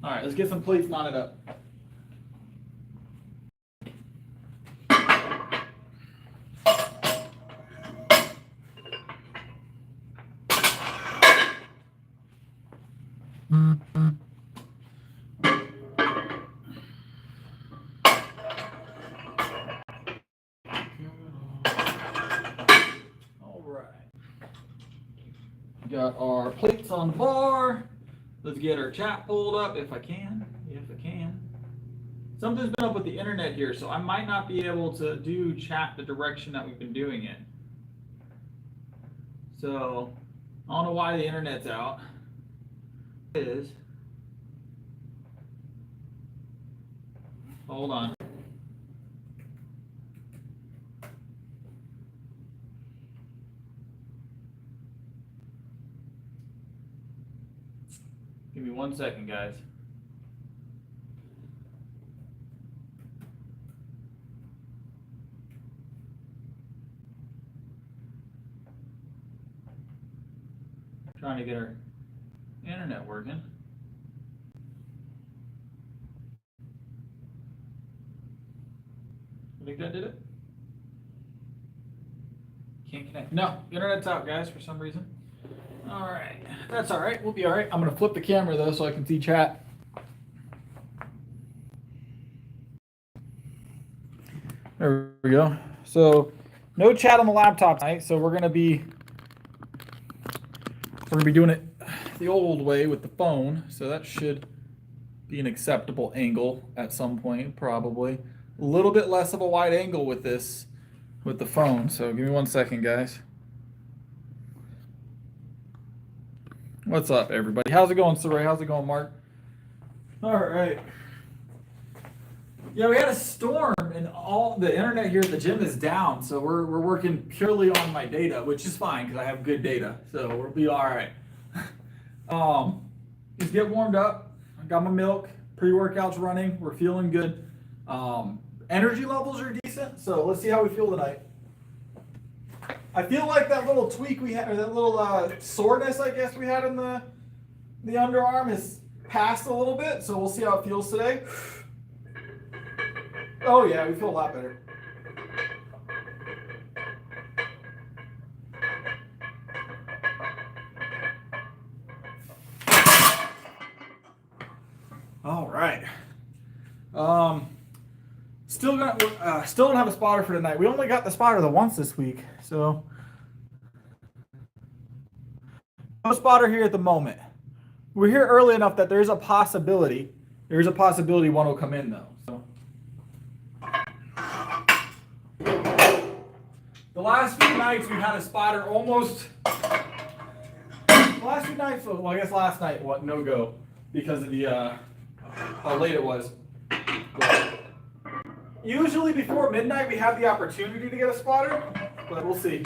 All right, let's get some plates mounted up. All right. Got our plates on the bar. Let's get our chat pulled up if I can. Something's been up with the internet here, so I might not be able to do chat the direction that we've been doing it. So I don't know why the internet's out. It is. Hold on. Give me 1 second, guys. Trying to get our internet working. I think that did it. Can't connect. No, internet's out, guys, for some reason. All right, that's all right. We'll be all right. I'm gonna flip the camera though, so I can see chat. There we go. So no chat on the laptop tonight. So we're gonna be doing it the old way with the phone. So that should be an acceptable angle at some point, probably. A little bit less of a wide angle with this, with the phone. So give me 1 second, guys. What's up, everybody? How's it going, Saray? How's it going, Mark? All right. Yeah, we had a storm, and all the internet here at the gym is down, so we're working purely on my data, which is fine because I have good data, so we'll be all right. Just get warmed up. I got my milk. Pre-workout's running. We're feeling good. Energy levels are decent, so let's see how we feel tonight. I feel like that little tweak we had, or that little soreness, I guess, we had in the underarm has passed a little bit, so we'll see how it feels today. Oh yeah, we feel a lot better. All right. Still don't have a spotter for tonight. We only got the spotter the once this week, so no spotter here at the moment. We're here early enough that there's a possibility. There's a possibility one will come in though. So the last few nights we had a spotter almost. The last few nights, well, I guess last night, no go because of the how late it was. Usually before midnight we have the opportunity to get a spotter, but we'll see.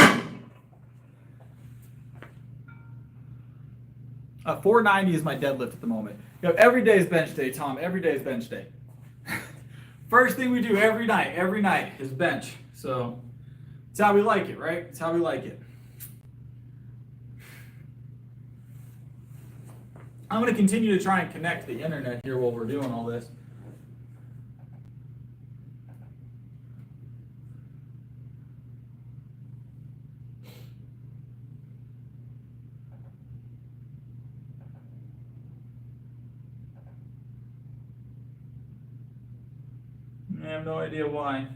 490 is my deadlift at the moment. You know, every day is bench day, Tom. Every day is bench day. First thing we do every night is bench. So it's how we like it, right? It's how we like it. I'm going to continue to try and connect the internet here while we're doing all this. I have no idea why.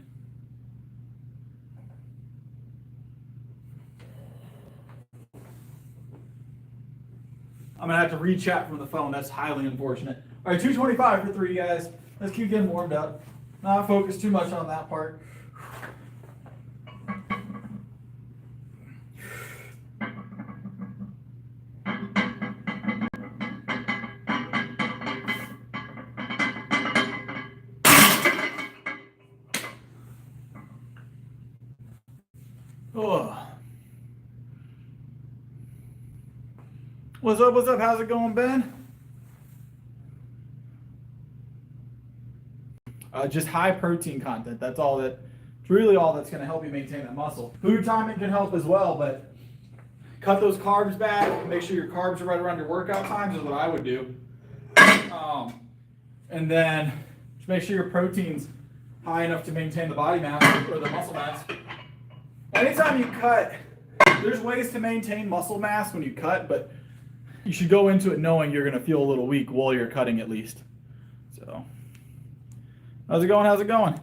I'm gonna have to re-chat from the phone. That's highly unfortunate. All right, 225 for 3, guys. Let's keep getting warmed up. Not focus too much on that part. Oh. What's up? What's up? How's it going, Ben? Just high protein content. That's all that. It's really all that's going to help you maintain that muscle. Food timing can help as well, but cut those carbs back. Make sure your carbs are right around your workout times is what I would do. And then just make sure your protein's high enough to maintain the body mass or the muscle mass. Anytime you cut, there's ways to maintain muscle mass when you cut, but you should go into it knowing you're going to feel a little weak while you're cutting at least. So, how's it going? How's it going?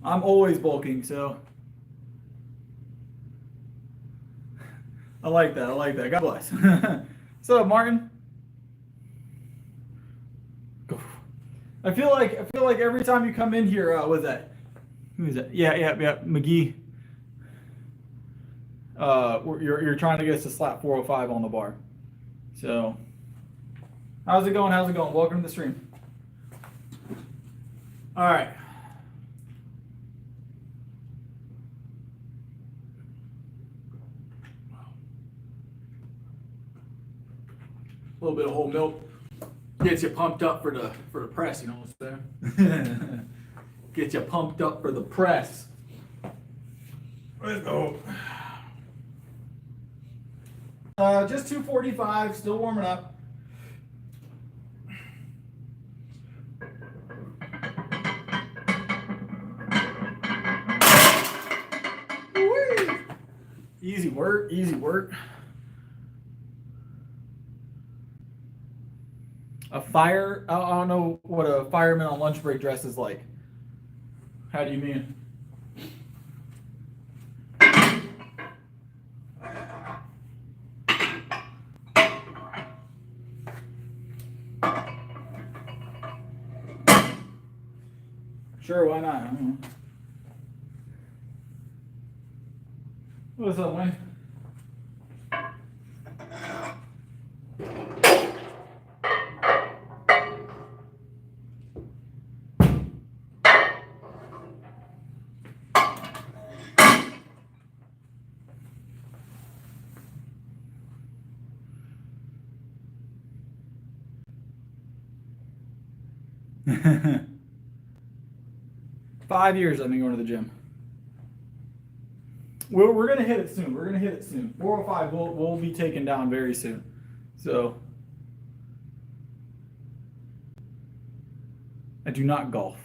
I'm always bulking, so I like that. I like that. God bless. What's up, Martin? I feel like every time you come in here, what's that? Who is that? Yeah, McGee. You're trying to get us to slap 405 on the bar. So, how's it going? How's it going? Welcome to the stream. All right. A little bit of whole milk gets you pumped up for the press. You know what I'm saying? Get you pumped up for the press. Let's go. Just 245, still warming up. Whee! Easy work, easy work. A fire, I don't know what a fireman on lunch break dress is like. How do you mean? Sure, why not? I don't know. What's up, Wayne? Five years I've been going to the gym. We're going to hit it soon. We're going to hit it soon. 405 will be taken down very soon. So, I do not golf.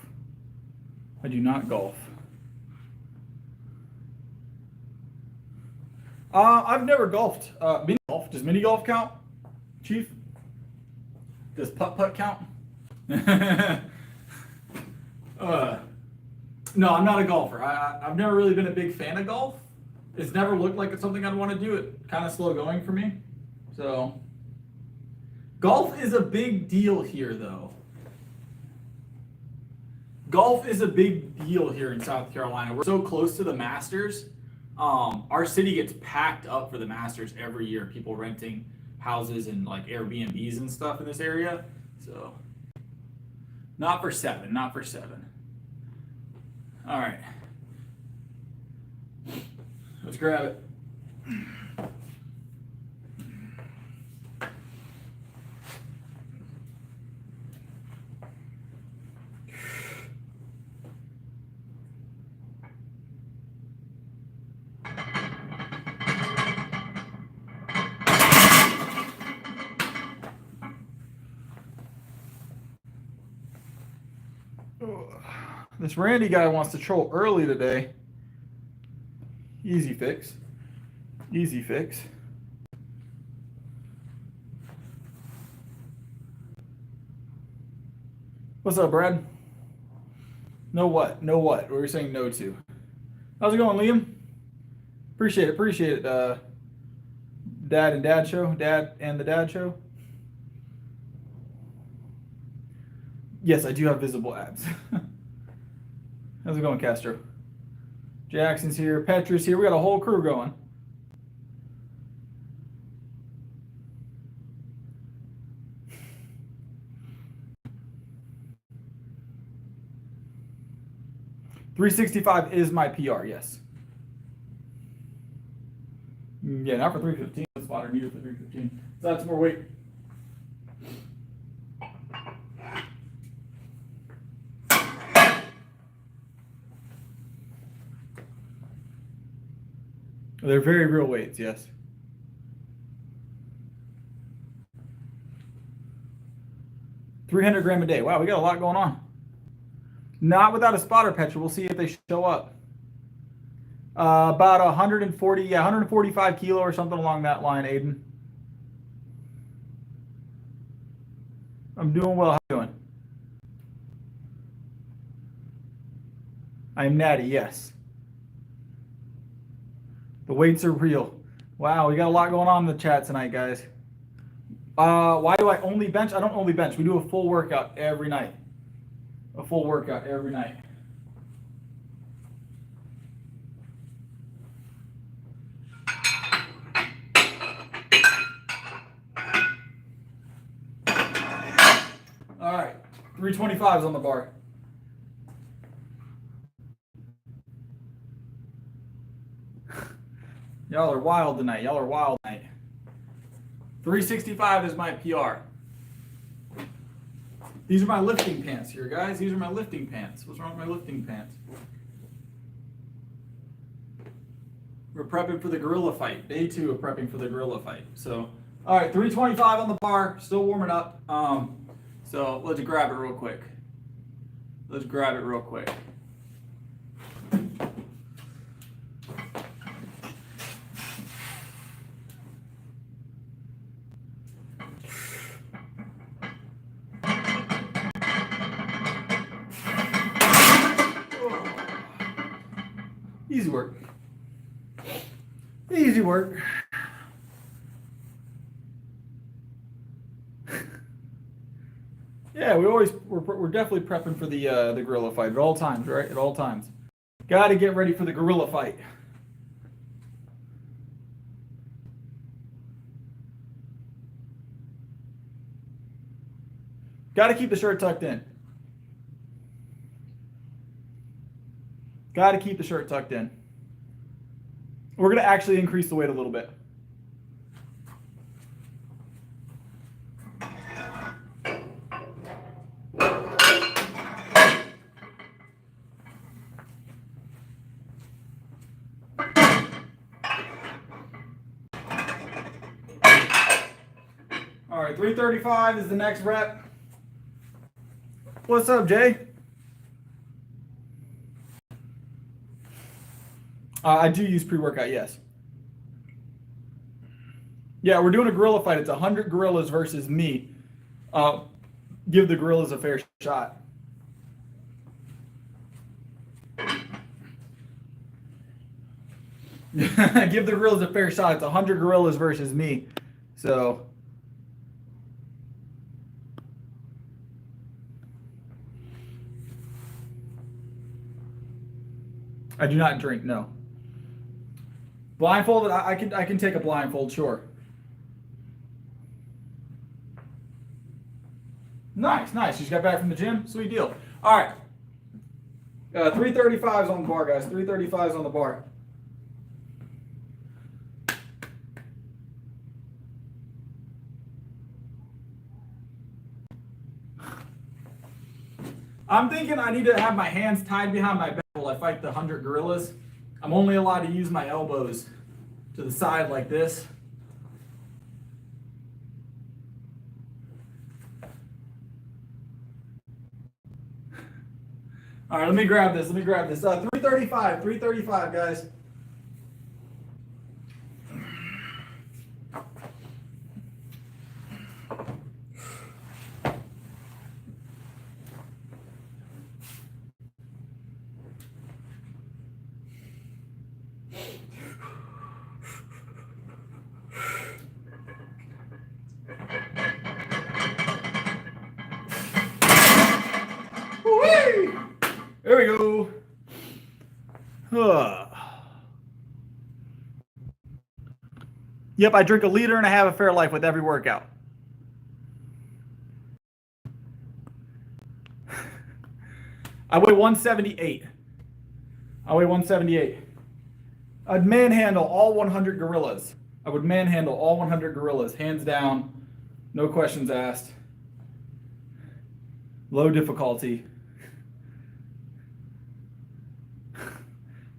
I do not golf. I've never golfed. Mini golf. Does mini golf count, Chief? Does putt-putt count? No, I'm not a golfer. I've never really been a big fan of golf. It's never looked like it's something I'd want to do. It kind of slow going for me. So, golf is a big deal here, though. Golf is a big deal here in South Carolina. We're so close to the Masters. Our city gets packed up for the Masters every year. People renting houses and like Airbnbs and stuff in this area. So, not for seven. Not for seven. All right. Let's grab it. This Randy guy wants to troll early today. Easy fix. Easy fix. What's up, Brad? No what? No what? What were you saying no to? How's it going, Liam? Appreciate it. Appreciate it. Dad and Dad show. Dad and the Dad show. Yes, I do have visible abs. How's it going, Castro? Jackson's here. Petra's here. We got a whole crew going. .365 is my PR, yes. Yeah, not for 315. That's spotter needed for 315. So that's more weight. They're very real weights, yes. 300 gram a day. Wow, we got a lot going on. Not without a spotter petra. We'll see if they show up. About 140, yeah, 145 kilo or something along that line, Aiden. I'm doing well. How you doing? I'm natty, yes. The weights are real. Wow, we got a lot going on in the chat tonight, guys. Why do I only bench? I don't only bench. We do a full workout every night. A full workout every night. All right, 325s on the bar. Y'all are wild tonight. Y'all are wild tonight. 365 is my PR. These are my lifting pants here, guys. These are my lifting pants. What's wrong with my lifting pants? We're prepping for the gorilla fight. Day 2 of prepping for the gorilla fight. So, all right, 325 on the bar. Still warming up. So let's grab it real quick. Let's grab it real quick. Easy work. Easy work. Yeah, we're definitely prepping for the gorilla fight at all times, right? At all times. Got to get ready for the gorilla fight. Got to keep the shirt tucked in. Got to keep the shirt tucked in. We're going to actually increase the weight a little bit. All right, 335 is the next rep. What's up, Jay? I do use pre-workout, yes. Yeah, we're doing a gorilla fight. It's 100 gorillas versus me. Give the gorillas a fair shot. Give the gorillas a fair shot. It's 100 gorillas versus me. So... I do not drink, no. Blindfolded, I can take a blindfold, sure. Nice, nice. You just got back from the gym? Sweet deal. All right. 335s on the bar, guys. 335s on the bar. I'm thinking I need to have my hands tied behind my back while I fight the 100 gorillas. I'm only allowed to use my elbows to the side like this. All right, let me grab this. 335, guys. There we go. Yep, I drink 1.5 liters of Fairlife with every workout. I weigh 178. I'd manhandle all 100 gorillas. I would manhandle all 100 gorillas, hands down, no questions asked. Low difficulty.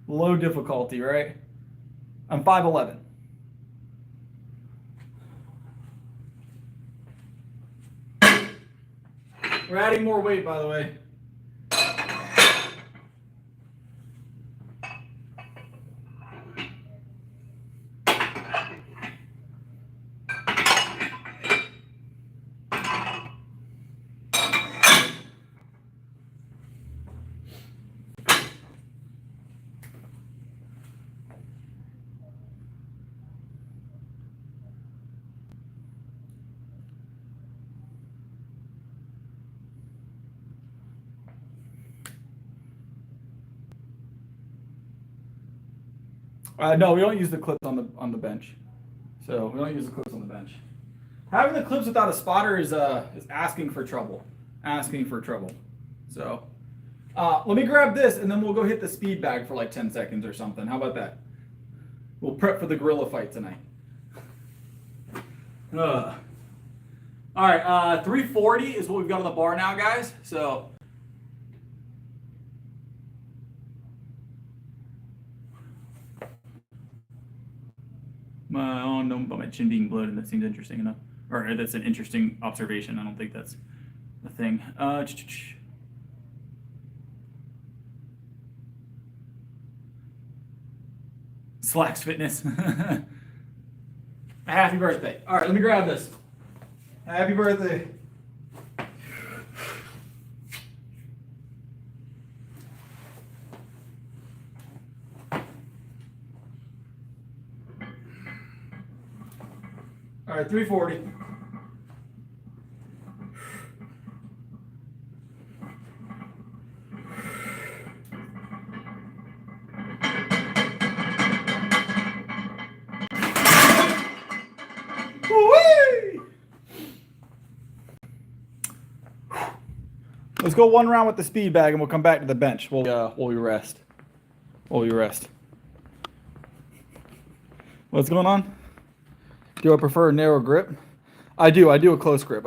Low difficulty, right? I'm 5'11". We're adding more weight, by the way. No, we don't use the clips on the bench. So we don't use the clips on the bench. Having the clips without a spotter is asking for trouble. Asking for trouble. So let me grab this and then we'll go hit the speed bag for like 10 seconds or something. How about that? We'll prep for the gorilla fight tonight. All right, 340 is what we've got on the bar now, guys. So I don't know about my chin being bloated. That seems interesting enough. Or that's an interesting observation. I don't think that's the thing. Slacks Fitness. Happy birthday. All right, let me grab this. Happy birthday. All right, 340. Woo-wee! Let's go one round with the speed bag and we'll come back to the bench. We'll we rest. While we rest. What's going on? Do I prefer a narrow grip? I do a close grip.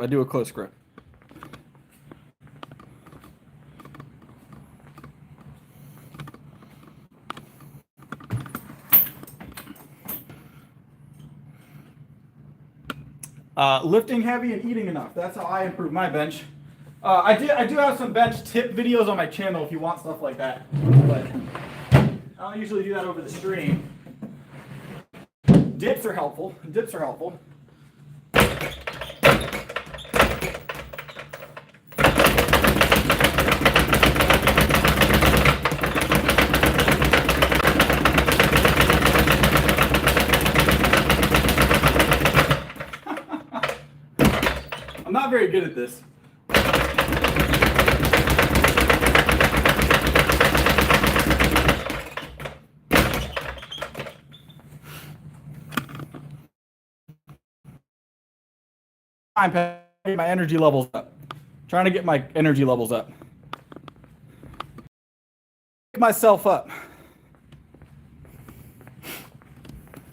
Lifting heavy and eating enough. That's how I improve my bench. I do have some bench tip videos on my channel if you want stuff like that. But I don't usually do that over the stream. Dips are helpful. I'm not very good at this. I'm getting my energy levels up. Trying to get my energy levels up. Pick myself up.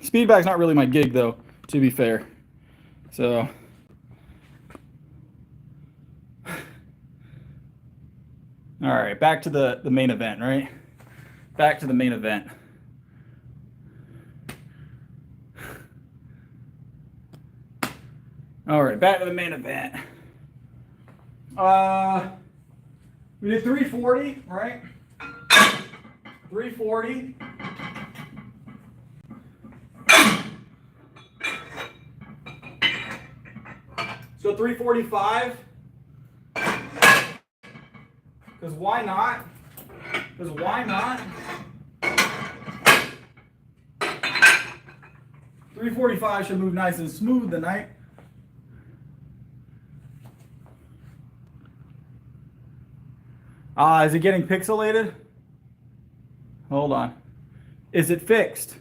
Speed bag's not really my gig though, to be fair. So all right, back to the main event, right? Back to the main event. All right, back to the main event. We did 340, right? 340. So 345. Because why not? 345 should move nice and smooth tonight. Is it getting pixelated? Hold on. Is it fixed?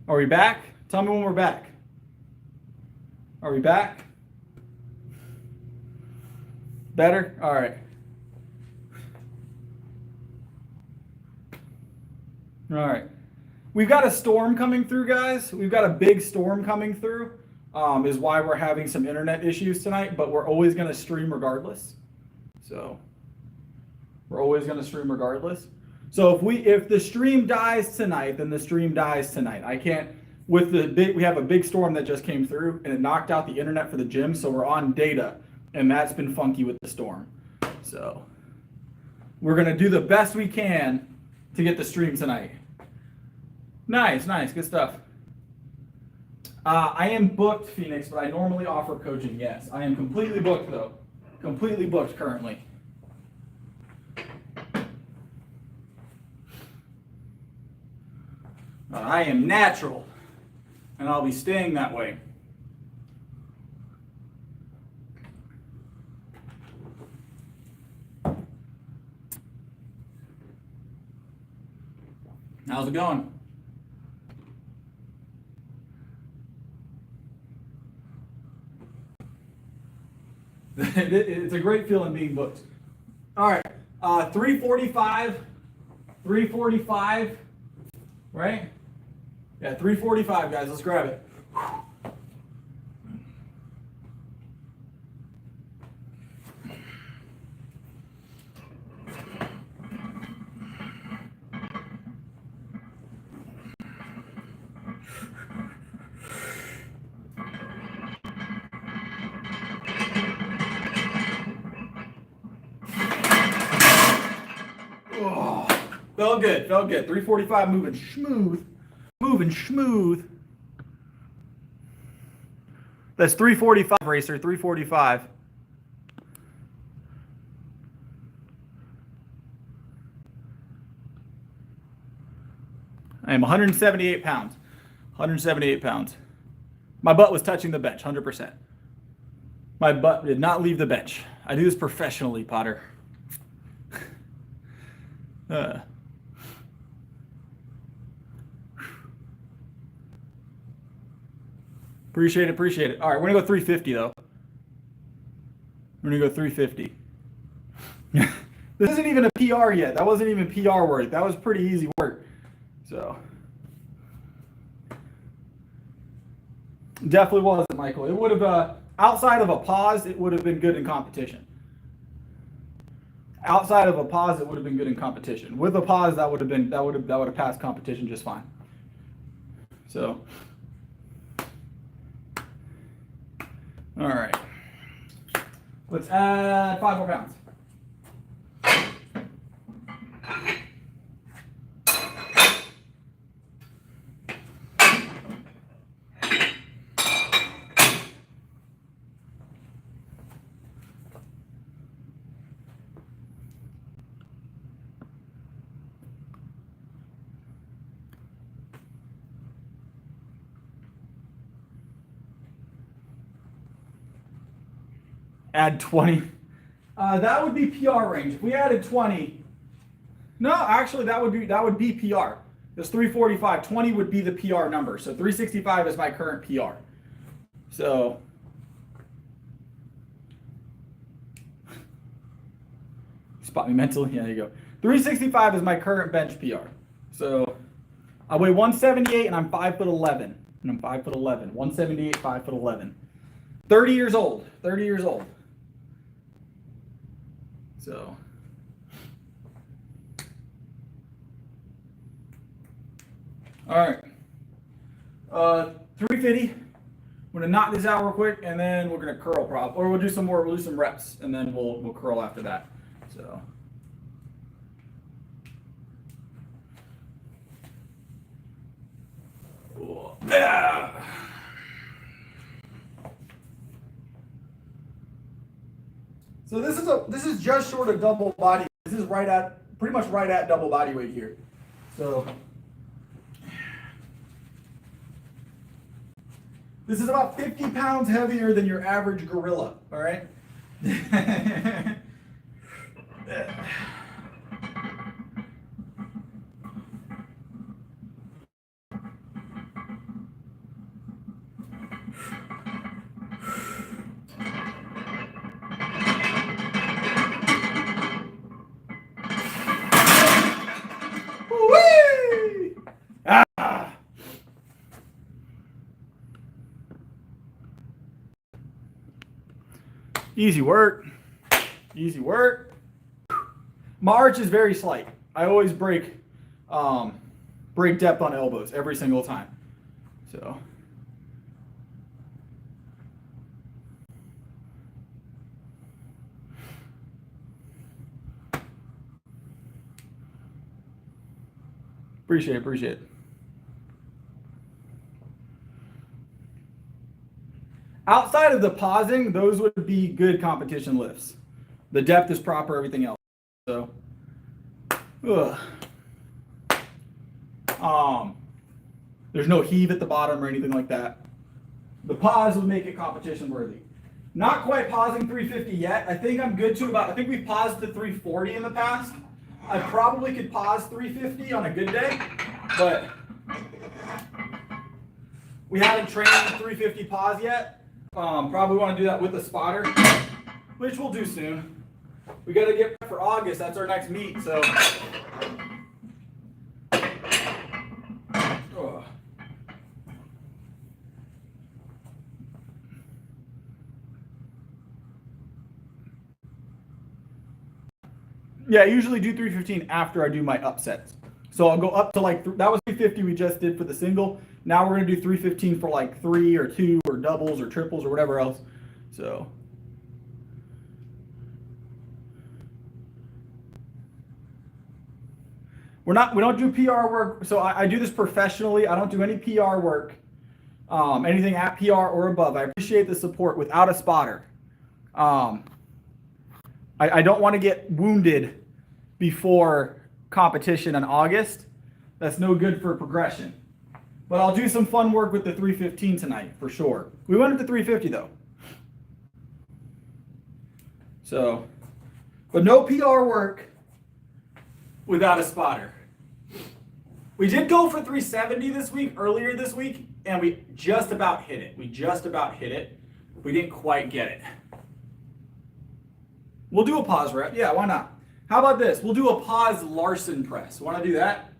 Are we back? Tell me when we're back. Are we back? Better? All right. All right. We've got a storm coming through, guys. We've got a big storm coming through. Is why we're having some internet issues tonight, but we're always going to stream regardless. So we're always going to stream regardless. So if the stream dies tonight, then the stream dies tonight. I can't with we have a big storm that just came through, and it knocked out the internet for the gym, so we're on data, and that's been funky with the storm. So we're going to do the best we can to get the stream tonight. Nice, good stuff. I am booked, Phoenix, but I normally offer coaching, yes. I am completely booked, though. Completely booked currently. I am natural, and I'll be staying that way. How's it going? It's a great feeling being booked. All right, 345, right? Yeah, 345, guys. Let's grab it. Oh, felt good, 345, moving smooth. That's 345, Racer, 345. I am 178 pounds. 178 pounds. My butt was touching the bench, 100%. My butt did not leave the bench. I do this professionally, Potter. Appreciate it. All right, we're gonna go 350 though. We're gonna go 350. This isn't even a PR yet. That wasn't even PR work. That was pretty easy work. So definitely wasn't, Michael. It would have outside of a pause, it would have been good in competition. Outside of a pause, it would have been good in competition. With a pause, that would have passed competition just fine. So, all right. Let's add 5 more pounds. Add 20. That would be PR range. If we added 20, no, actually that would be PR. It's 345. 20 would be the PR number. So 365 is my current PR. So spot me mentally. Yeah, there you go. 365 is my current bench PR. So I weigh 178 and I'm 5'11". And I'm 5'11". 178, 5'11". 30 years old. 30 years old. So, all right, 350. I'm gonna knock this out real quick, and then we're gonna curl prop, or we'll do some reps, and then we'll curl after that. So, yeah. So this is just short of double body. This is pretty much right at double body weight here. So this is about 50 pounds heavier than your average gorilla, all right? Easy work. Easy work. My arch is very slight. I always break depth on elbows every single time. So. Appreciate it. Outside of the pausing, those would be good competition lifts. The depth is proper, everything else. So, there's no heave at the bottom or anything like that. The pause would make it competition worthy. Not quite pausing 350 yet. I think I'm good to about, I think we've paused to 340 in the past. I probably could pause 350 on a good day, but we haven't trained 350 pause yet. Probably want to do that with a spotter, which we'll do soon. We got to get for August. That's our next meet. So, yeah, I usually do 315 after I do my upsets. So I'll go up to like, that was 350 we just did for the single. Now we're going to do 315 for like 3 or 2 or doubles or triples or whatever else. So. We don't do PR work. So I do this professionally. I don't do any PR work, anything at PR or above. I appreciate the support without a spotter. I don't want to get wounded before competition in August. That's no good for progression. But I'll do some fun work with the 315 tonight for sure. We went up to 350 though. So, but no PR work without a spotter. We did go for 370 earlier this week, and we just about hit it. We didn't quite get it. We'll do a pause rep. Yeah, why not? How about this? We'll do a pause Larson press. Want to do that?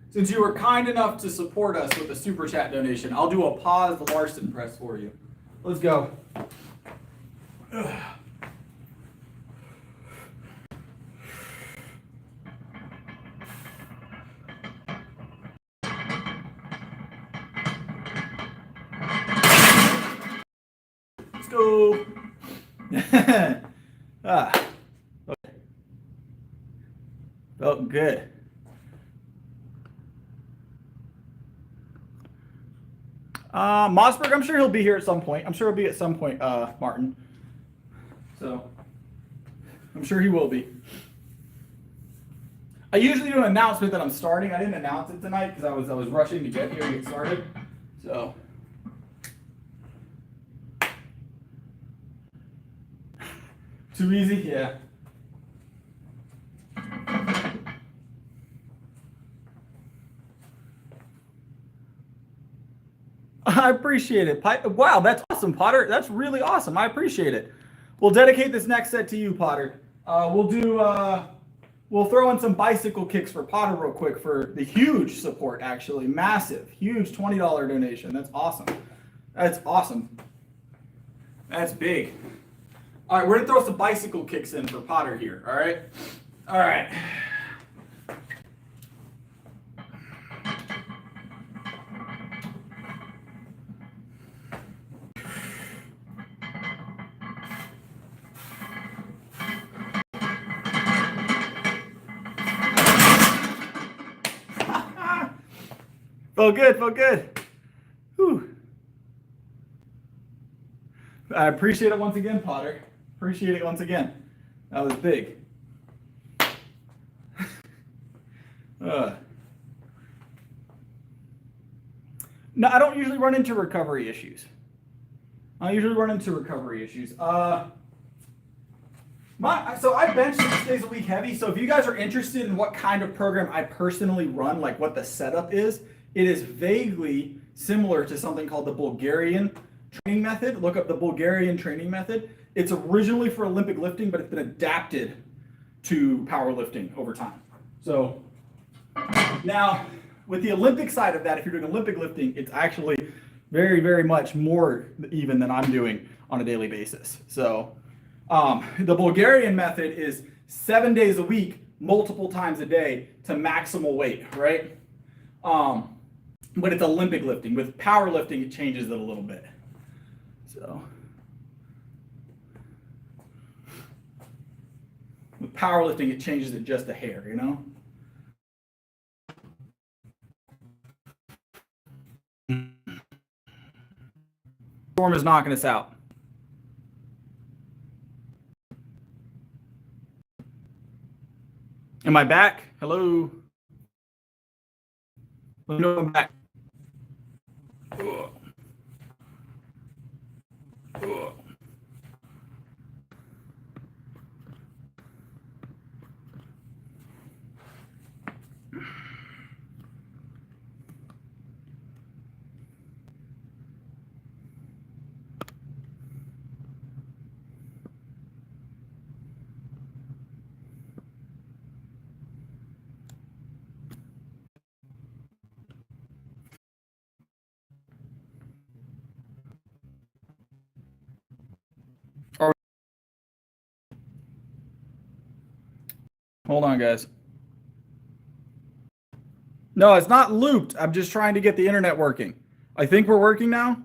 Since you were kind enough to support us with a super chat donation, I'll do a pause Larson press for you. Let's go. Let's go. Okay. Felt good. Mossberg, I'm sure he'll be here at some point. Martin. So, I'm sure he will be. I usually do an announcement that I'm starting. I didn't announce it tonight because I was rushing to get here and get started. So. Too easy? Yeah. I appreciate it. Wow, that's awesome, Potter. That's really awesome. I appreciate it. We'll dedicate this next set to you, Potter. We'll throw in some bicycle kicks for Potter real quick for the huge support, actually. Massive, huge $20 donation. That's awesome. That's awesome. That's big. All right, we're going to throw some bicycle kicks in for Potter here, all right? All right. Felt good. Whew. I appreciate it once again, Potter. Appreciate it once again. That was big. No, I don't usually run into recovery issues. So I bench 6 days a week heavy. So if you guys are interested in what kind of program I personally run, like what the setup is, it is vaguely similar to something called the Bulgarian training method. Look up the Bulgarian training method. It's originally for Olympic lifting, but it's been adapted to powerlifting over time. So now with the Olympic side of that, if you're doing Olympic lifting, it's actually very, very much more even than I'm doing on a daily basis. So the Bulgarian method is 7 days a week, multiple times a day to maximal weight, right? but it's Olympic lifting. With powerlifting, it changes it a little bit. So with powerlifting, it changes it just a hair, you know? Storm is knocking us out. Am I back? Hello? Let me know I'm back. Ugh. Ugh. Hold on, guys. No, it's not looped. I'm just trying to get the internet working. I think we're working now.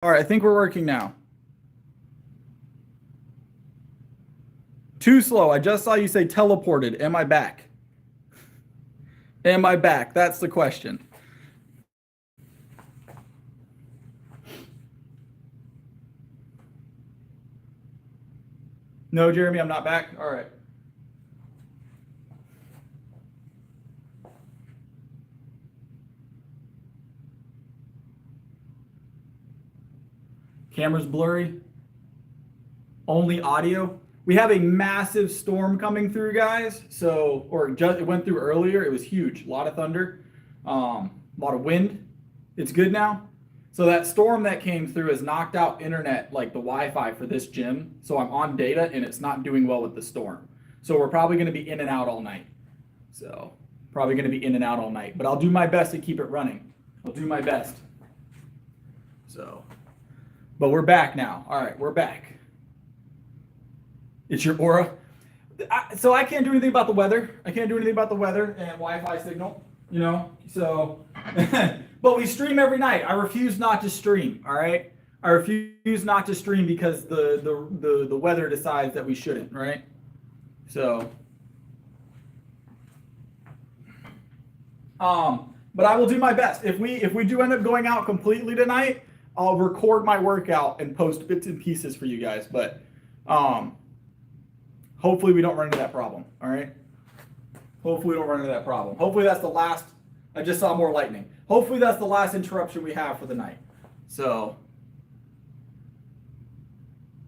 All right, I think we're working now. Too slow. I just saw you say teleported. Am I back? Am I back? That's the question. No, Jeremy, I'm not back. All right. Camera's blurry. Only audio. We have a massive storm coming through, guys. So, or just it went through earlier. It was huge. A lot of thunder, a lot of wind. It's good now. So that storm that came through has knocked out internet, like the Wi-Fi for this gym. So I'm on data and it's not doing well with the storm. So we're probably going to be in and out all night. So probably going to be in and out all night. But I'll do my best to keep it running. I'll do my best. So, but we're back now. All right, we're back. It's your aura. So I can't do anything about the weather. I can't do anything about the weather and Wi-Fi signal, you know. So, but we stream every night. I refuse not to stream. All right, I refuse not to stream because the weather decides that we shouldn't. Right. So, but I will do my best. If we do end up going out completely tonight, I'll record my workout and post bits and pieces for you guys. But hopefully we don't run into that problem. All right. Hopefully we don't run into that problem. Hopefully that's the last. I just saw more lightning. Hopefully that's the last interruption we have for the night. So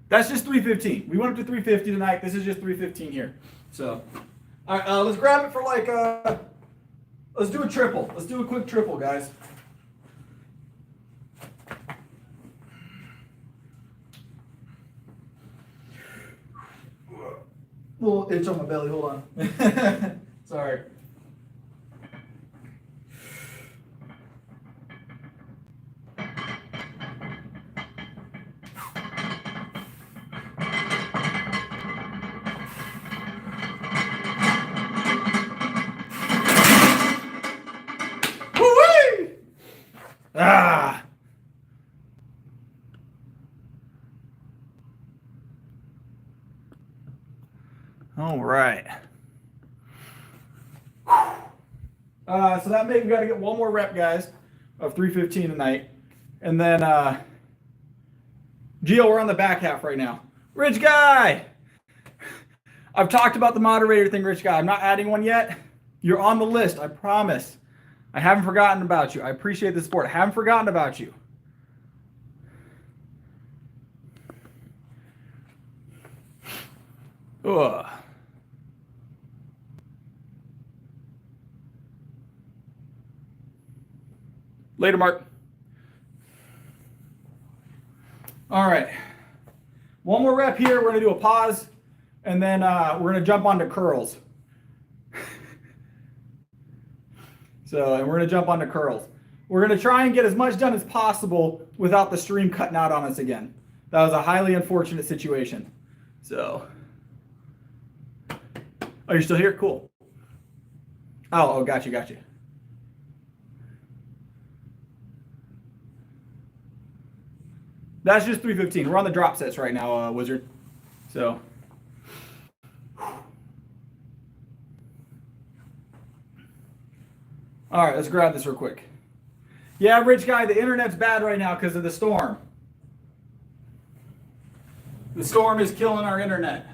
that's just 315. We went up to 350 tonight. This is just 315 here. So all right, let's grab it for like let's do a triple. Let's do a quick triple, guys. Little itch on my belly. Hold on. Sorry. Woo-wee! Ah. All right. So that means we got to get one more rep, guys, of 315 tonight. And then, Gio, we're on the back half right now. Rich Guy! I've talked about the moderator thing, Rich Guy. I'm not adding one yet. You're on the list, I promise. I haven't forgotten about you. I appreciate the support. I haven't forgotten about you. Ugh. Later, Mark. All right. One more rep here. We're going to do a pause, and then we're going to jump onto curls. And we're going to jump onto curls. We're going to try and get as much done as possible without the stream cutting out on us again. That was a highly unfortunate situation. So, oh, you're still here? Cool. Oh, got you. That's just 315. We're on the drop sets right now, Wizard. So. All right, let's grab this real quick. Yeah, Rich Guy, the internet's bad right now because of the storm. The storm is killing our internet.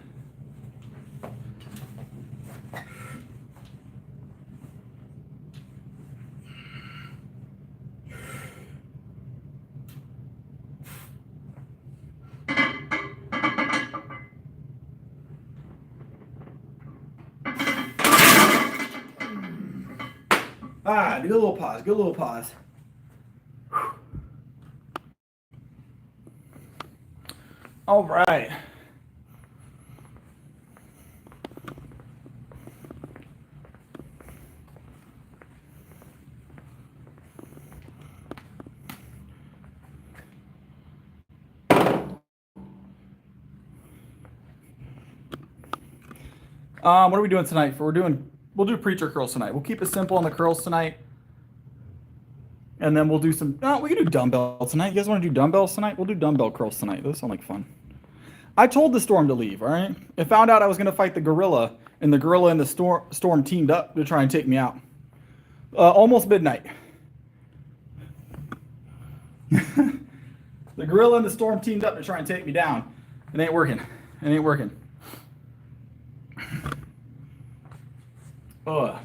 Do a little pause, do a little pause. All right. What are we doing tonight? We'll do preacher curls tonight. We'll keep it simple on the curls tonight. And then we'll do some, we can do dumbbell tonight. You guys want to do dumbbells tonight? We'll do dumbbell curls tonight. Those sound like fun. I told the storm to leave, all right? It found out I was going to fight the gorilla, and the gorilla and the storm teamed up to try and take me out. Almost midnight. The gorilla and the storm teamed up to try and take me down. It ain't working. It ain't working. Ugh.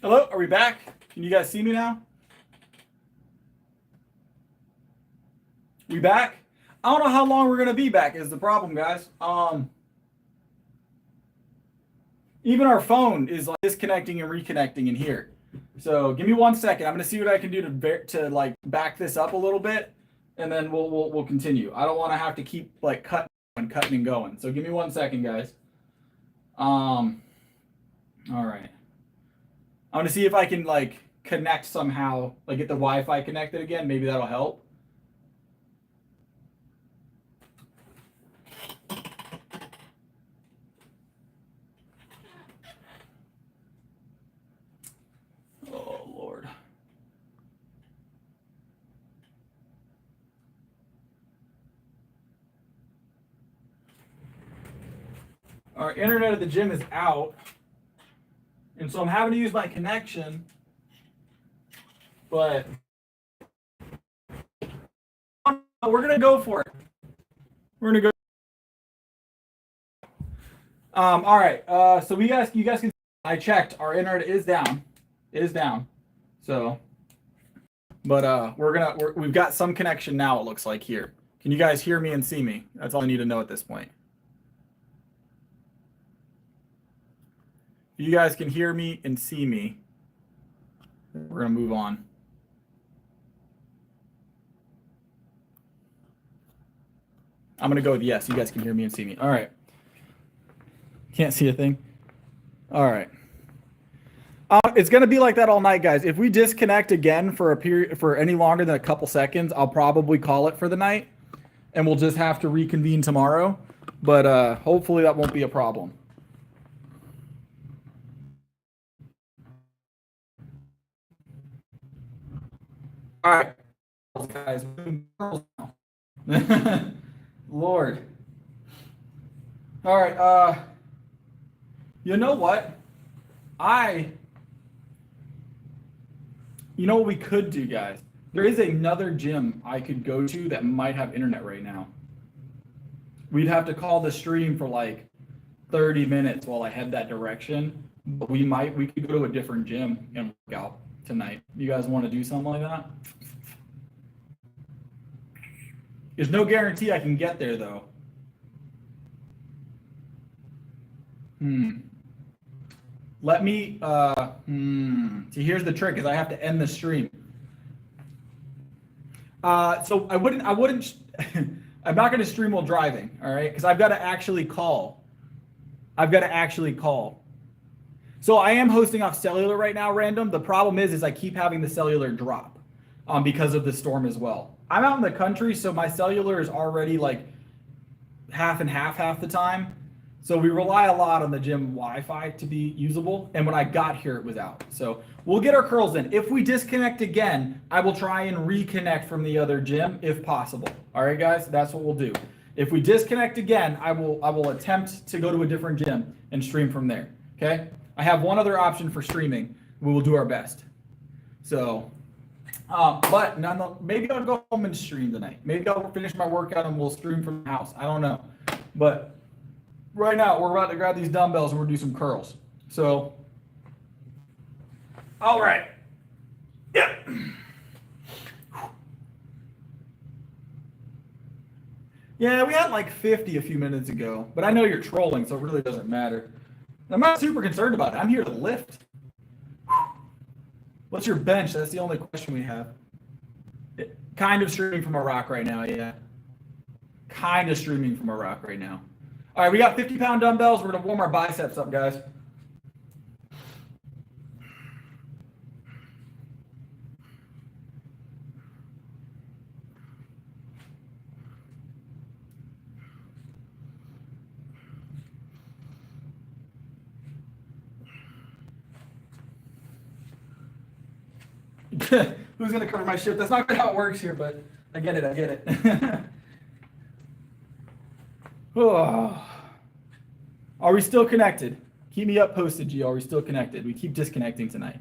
Hello, are we back? Can you guys see me now? We back? I don't know how long we're gonna be back is the problem, guys. Even our phone is like disconnecting and reconnecting in here. So give me 1 second. I'm gonna see what I can do to like back this up a little bit, and then we'll continue. I don't want to have to keep like cutting and going. So give me 1 second, guys. All right. I'm gonna see if I can like connect somehow, like get the Wi-Fi connected again. Maybe that'll help. Oh Lord. Our internet at the gym is out. And so I'm having to use my connection, but we're gonna go for it. We're gonna go. All right. So you guys can. I checked. Our internet is down. It is down. So, but we've got some connection now. It looks like here. Can you guys hear me and see me? That's all I need to know at this point. You guys can hear me and see me. We're going to move on. I'm going to go with yes. You guys can hear me and see me. All right. Can't see a thing. All right. It's going to be like that all night, guys. If we disconnect again for a period, for any longer than a couple seconds, I'll probably call it for the night, and we'll just have to reconvene tomorrow. But hopefully that won't be a problem. All right, guys. Lord. All right. You know what? You know what we could do, guys? There is another gym I could go to that might have internet right now. We'd have to call the stream for like 30 minutes while I head that direction. But we could go to a different gym and work out tonight. You guys want to do something like that? There's no guarantee I can get there though. Let me see, here's the trick, is I have to end the stream. So I wouldn't I'm not going to stream while driving, all right? Because I've got to actually call. So I am hosting off cellular right now, random. The problem is I keep having the cellular drop because of the storm as well. I'm out in the country, so my cellular is already like half and half the time. So we rely a lot on the gym Wi-Fi to be usable. And when I got here, it was out. So we'll get our curls in. If we disconnect again, I will try and reconnect from the other gym if possible. All right, guys, that's what we'll do. If we disconnect again, I will attempt to go to a different gym and stream from there. Okay. I have one other option for streaming. We will do our best. So, but maybe I'll go home and stream tonight. Maybe I'll finish my workout and we'll stream from the house. I don't know. But right now, we're about to grab these dumbbells and we're going to do some curls. So, all right. Yeah. Yeah, we had like 50 a few minutes ago, but I know you're trolling, so it really doesn't matter. I'm not super concerned about it. I'm here to lift. What's your bench? That's the only question we have. Kind of streaming from a rock right now, yeah. Kind of streaming from a rock right now. All right, we got 50-pound dumbbells. We're going to warm our biceps up, guys. Who's going to cover my shift? That's not how it works here, but I get it. Oh. Are we still connected? Keep me up posted, G. Are we still connected? We keep disconnecting tonight.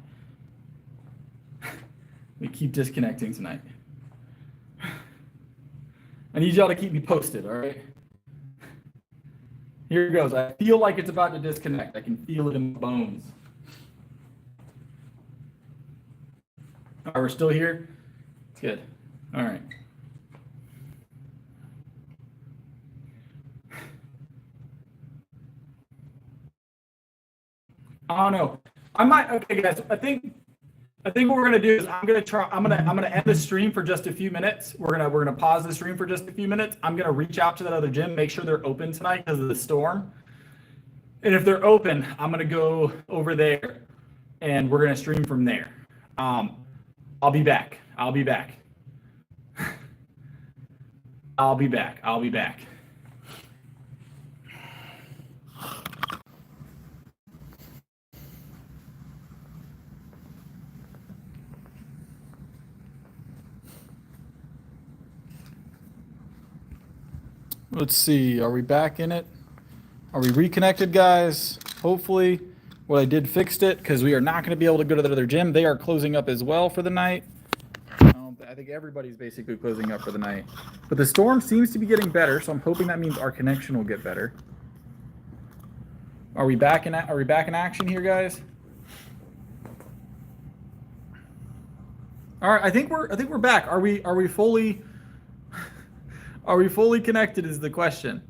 I need y'all to keep me posted, all right? Here it goes. I feel like it's about to disconnect. I can feel it in my bones. All right, we're still here? Good. All right. I don't know. Okay, guys. I think what we're gonna do is I'm gonna end the stream for just a few minutes. We're gonna pause the stream for just a few minutes. I'm gonna reach out to that other gym, make sure they're open tonight because of the storm. And if they're open, I'm gonna go over there and we're gonna stream from there. I'll be back. Let's see. Are we back in it? Are we reconnected, guys? Hopefully. What I did fixed it because we are not going to be able to go to the other gym. They are closing up as well for the night. I think everybody's basically closing up for the night. But the storm seems to be getting better, so I'm hoping that means our connection will get better. Are we back in action here, guys? All right, I think we're back. Are we fully connected is the question.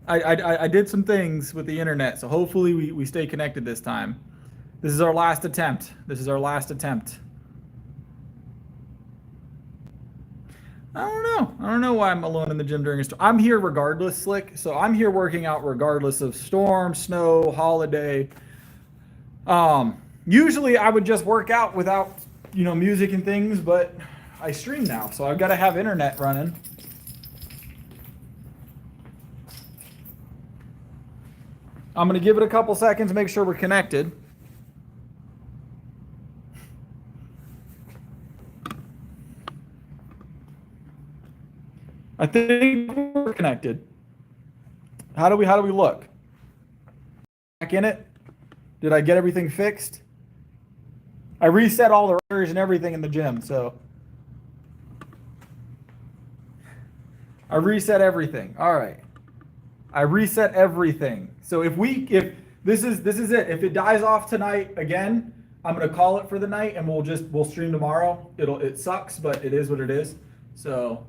I did some things with the internet, so hopefully we stay connected this time. This is our last attempt. I don't know why I'm alone in the gym during a storm. I'm here regardless, Slick. So I'm here working out regardless of storm, snow, holiday. Usually I would just work out without, music and things, but I stream now, so I've got to have internet running. I'm going to give it a couple seconds, make sure we're connected. I think we're connected. How do we look? Back in it? Did I get everything fixed? I reset all the routers and everything in the gym, so I reset everything. All right. I reset everything. So if this is it. If it dies off tonight again, I'm gonna call it for the night and we'll stream tomorrow. It sucks, but it is what it is. So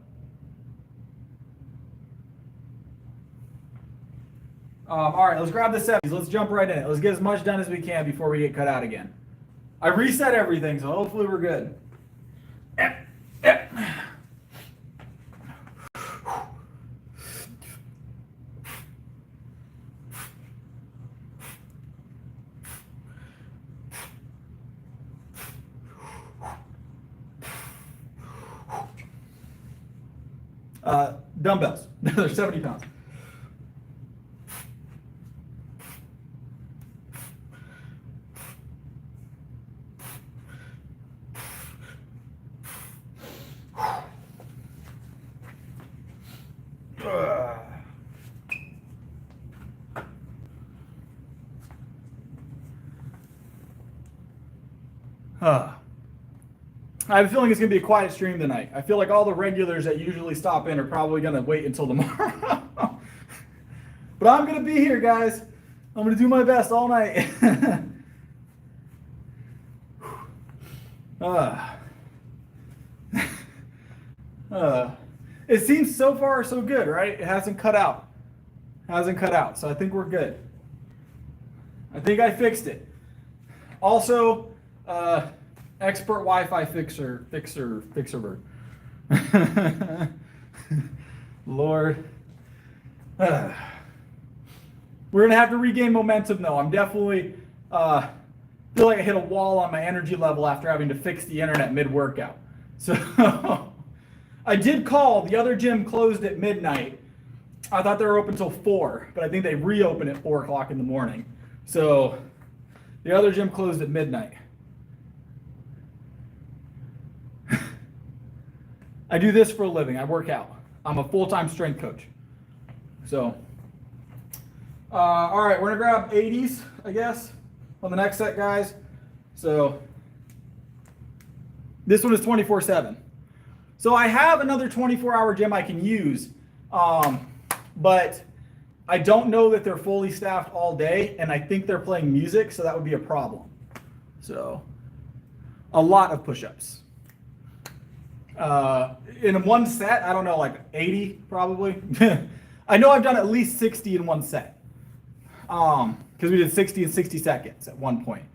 all right, let's grab the 70s. Let's jump right in it. Let's get as much done as we can before we get cut out again. I reset everything, so hopefully we're good. Dumbbells. They're 70 pounds. I have a feeling it's going to be a quiet stream tonight. I feel like all the regulars that usually stop in are probably going to wait until tomorrow. But I'm going to be here, guys. I'm going to do my best all night. It seems so far so good, right? It hasn't cut out. Hasn't cut out. So I think we're good. I think I fixed it. Also, expert Wi-Fi fixer bird. Lord. We're going to have to regain momentum, though. I'm definitely feel like I hit a wall on my energy level after having to fix the internet mid-workout. So I did call. The other gym closed at midnight. I thought they were open till 4, but I think they reopen at 4 o'clock in the morning. So the other gym closed at midnight. I do this for a living. I work out. I'm a full-time strength coach. So, all right, we're gonna grab 80s, I guess, on the next set, guys. So this one is 24/7. So I have another 24-hour gym I can use, but I don't know that they're fully staffed all day, and I think they're playing music, so that would be a problem. So a lot of push-ups. In one set, I don't know, like 80 probably. I know I've done at least 60 in one set, because we did 60 in 60 seconds at one point,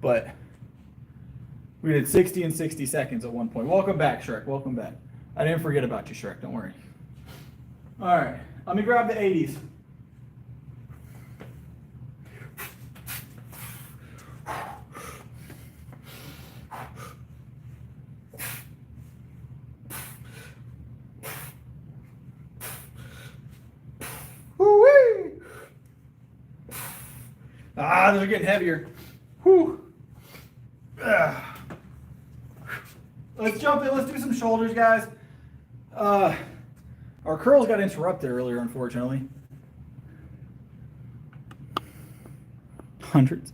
but we did 60 in 60 seconds at one point. Welcome back, Shrek. Welcome back. I didn't forget about you, Shrek. Don't worry. All right, let me grab the 80s. Those are getting heavier. Whew. Let's jump in. Let's do some shoulders, guys. Our curls got interrupted earlier, unfortunately. Hundreds.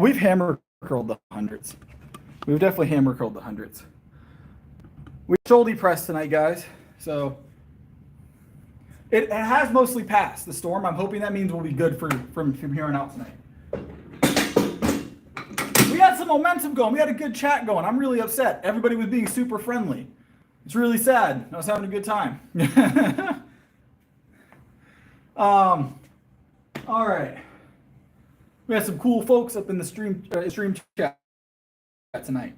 We've hammer curled the hundreds. We've definitely hammer curled the hundreds. We shoulder press tonight, guys. So it has mostly passed the storm. I'm hoping that means we'll be good from here on out tonight. We had some momentum going. We had a good chat going. I'm really upset. Everybody was being super friendly. It's really sad. I was having a good time. All right. We have some cool folks up in the stream chat tonight.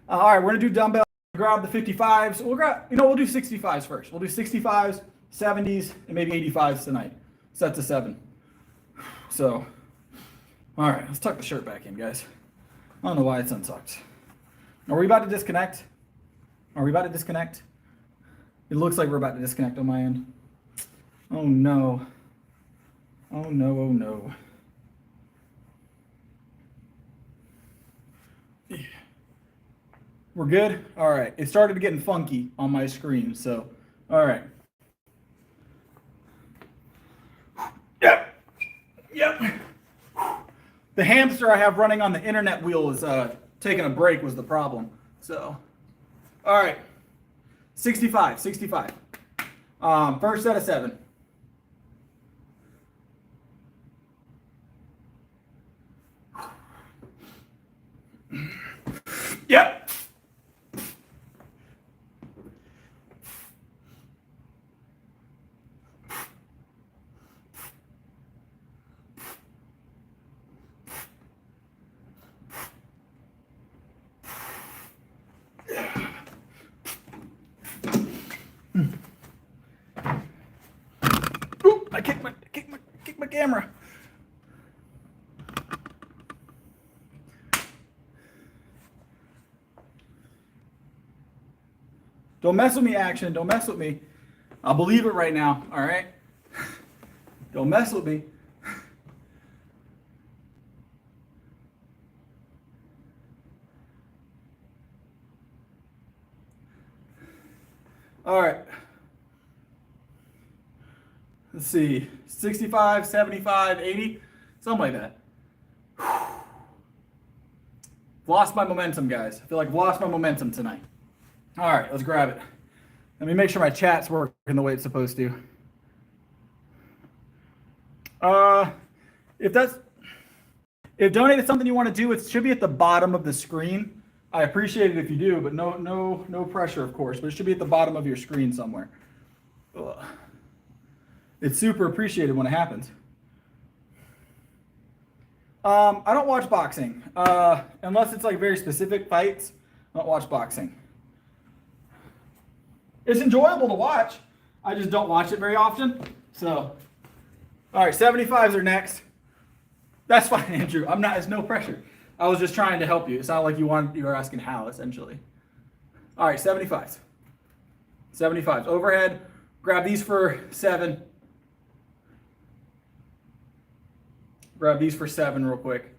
All right, we're gonna do dumbbell. Grab the 55s. We'll do 65s first. We'll do 65s, 70s, and maybe 85s tonight. Sets of 7. So, all right, let's tuck the shirt back in, guys. I don't know why it's untucked. Are we about to disconnect? Are we about to disconnect? It looks like we're about to disconnect on my end. Oh no. Oh no, oh no. We're good? All right. It started getting funky on my screen, so all right. Yep. The hamster I have running on the internet wheel is taking a break was the problem. So, all right. 65. First set of 7. Yep. Ooh, I kicked my camera. Don't mess with me, action. Don't mess with me. I'll believe it right now, all right? Don't mess with me. All right. Let's see. 65, 75, 80, something like that. Lost my momentum, guys. I feel like I've lost my momentum tonight. All right, let's grab it. Let me make sure my chat's working the way it's supposed to. If donate is something you want to do, it should be at the bottom of the screen. I appreciate it if you do, but no pressure, of course. But it should be at the bottom of your screen somewhere. Ugh. It's super appreciated when it happens. I don't watch boxing unless it's like very specific fights. I don't watch boxing. It's enjoyable to watch. I just don't watch it very often. So, all right, 75s are next. That's fine, Andrew. It's no pressure. I was just trying to help you. It's not like you were asking how, essentially. All right, 75s. 75s. Overhead. Grab these for 7. Grab these for 7 real quick.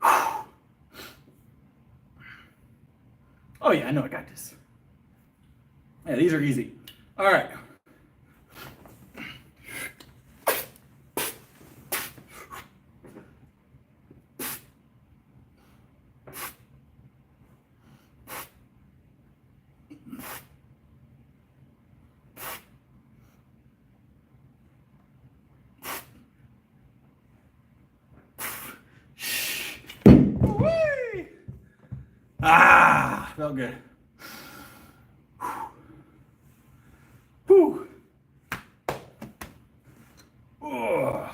Oh, yeah, I know I got this. Yeah, these are easy. All right. Ah, felt good. Whew. Oh. All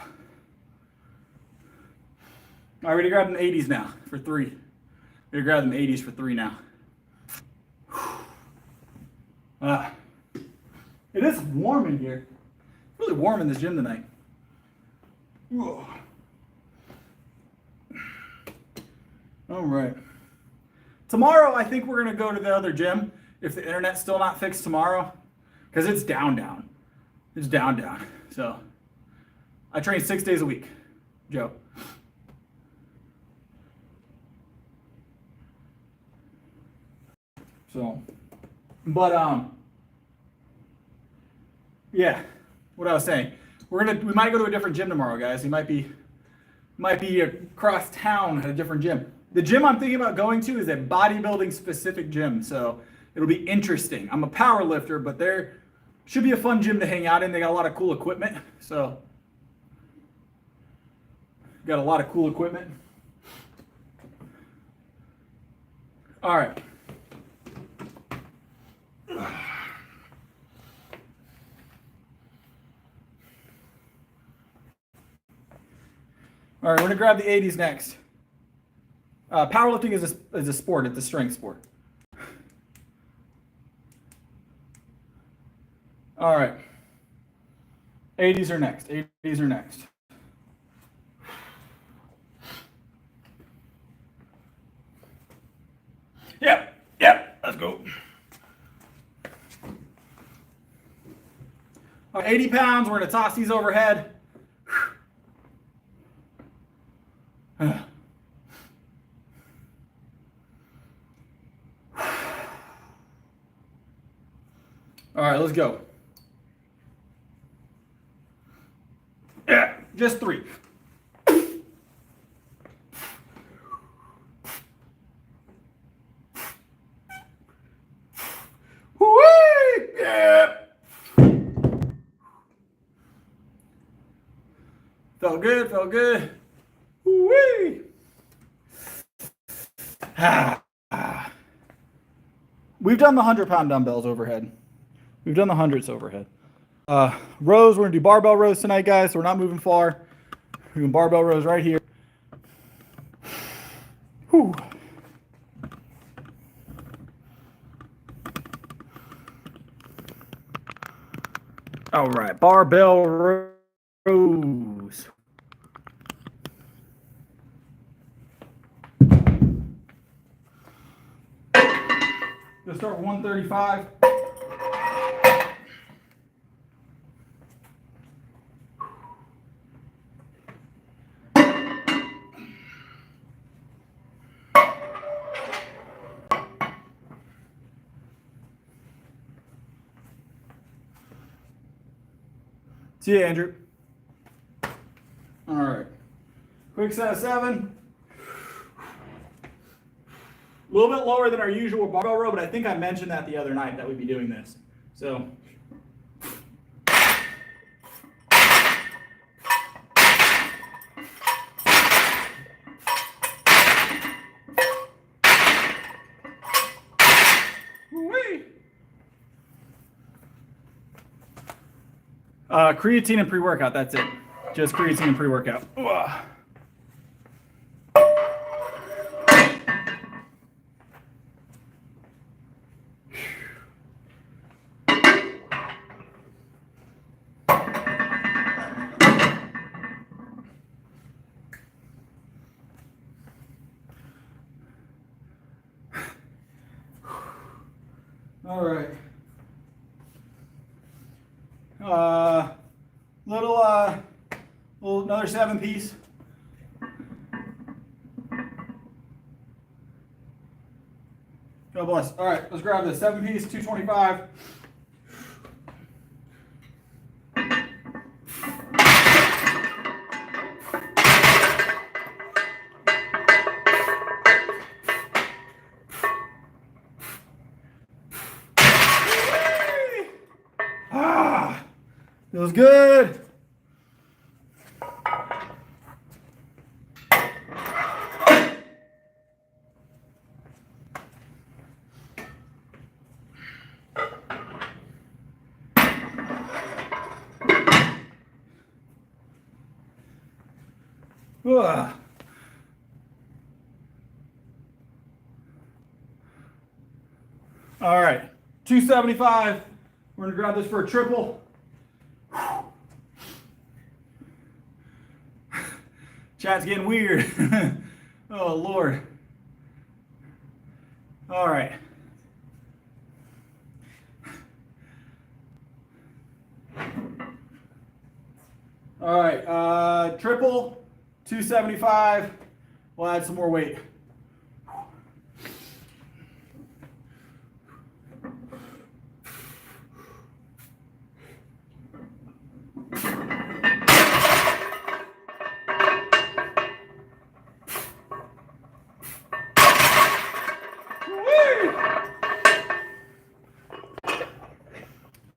right, ready to grab them 80s now for 3. Ready to grab them 80s for 3 now. It is warm in here. It's really warm in this gym tonight. Whoa. All right. Tomorrow, I think we're going to go to the other gym if the internet's still not fixed tomorrow, because it's down. It's down. So I train 6 days a week, Joe. So, but yeah, what I was saying, we might go to a different gym tomorrow, guys. We might be across town at a different gym. The gym I'm thinking about going to is a bodybuilding specific gym, so it'll be interesting. I'm a power lifter, but there should be a fun gym to hang out in. They got a lot of cool equipment, so got a lot of cool equipment. All right. All right, we're gonna grab the 80s next. Powerlifting is a sport. It's a strength sport. All right. 80s are next. 80s are next. Yep. Let's go. All right, 80 pounds. We're going to toss these overhead. All right, let's go. Yeah, just 3. Whee! Yeah. Felt good. Whee! We've done the 100-pound dumbbells overhead. We've done the 100s overhead. Rows, we're gonna do barbell rows tonight, guys. So we're not moving far. We're doing barbell rows right here. Whew. All right, barbell rows. Let's start with 135. See you, Andrew. All right. Quick set of 7. A little bit lower than our usual barbell row, but I think I mentioned that the other night that we'd be doing this. So. Creatine and pre-workout, that's it. Just creatine and pre-workout. All right. Little another 7-piece. God bless. All right, let's grab the 7-piece, 225. Feels good. All right, 275. We're gonna grab this for a triple. Chat's getting weird. Oh, Lord. All right. All right, triple, 275. We'll add some more weight.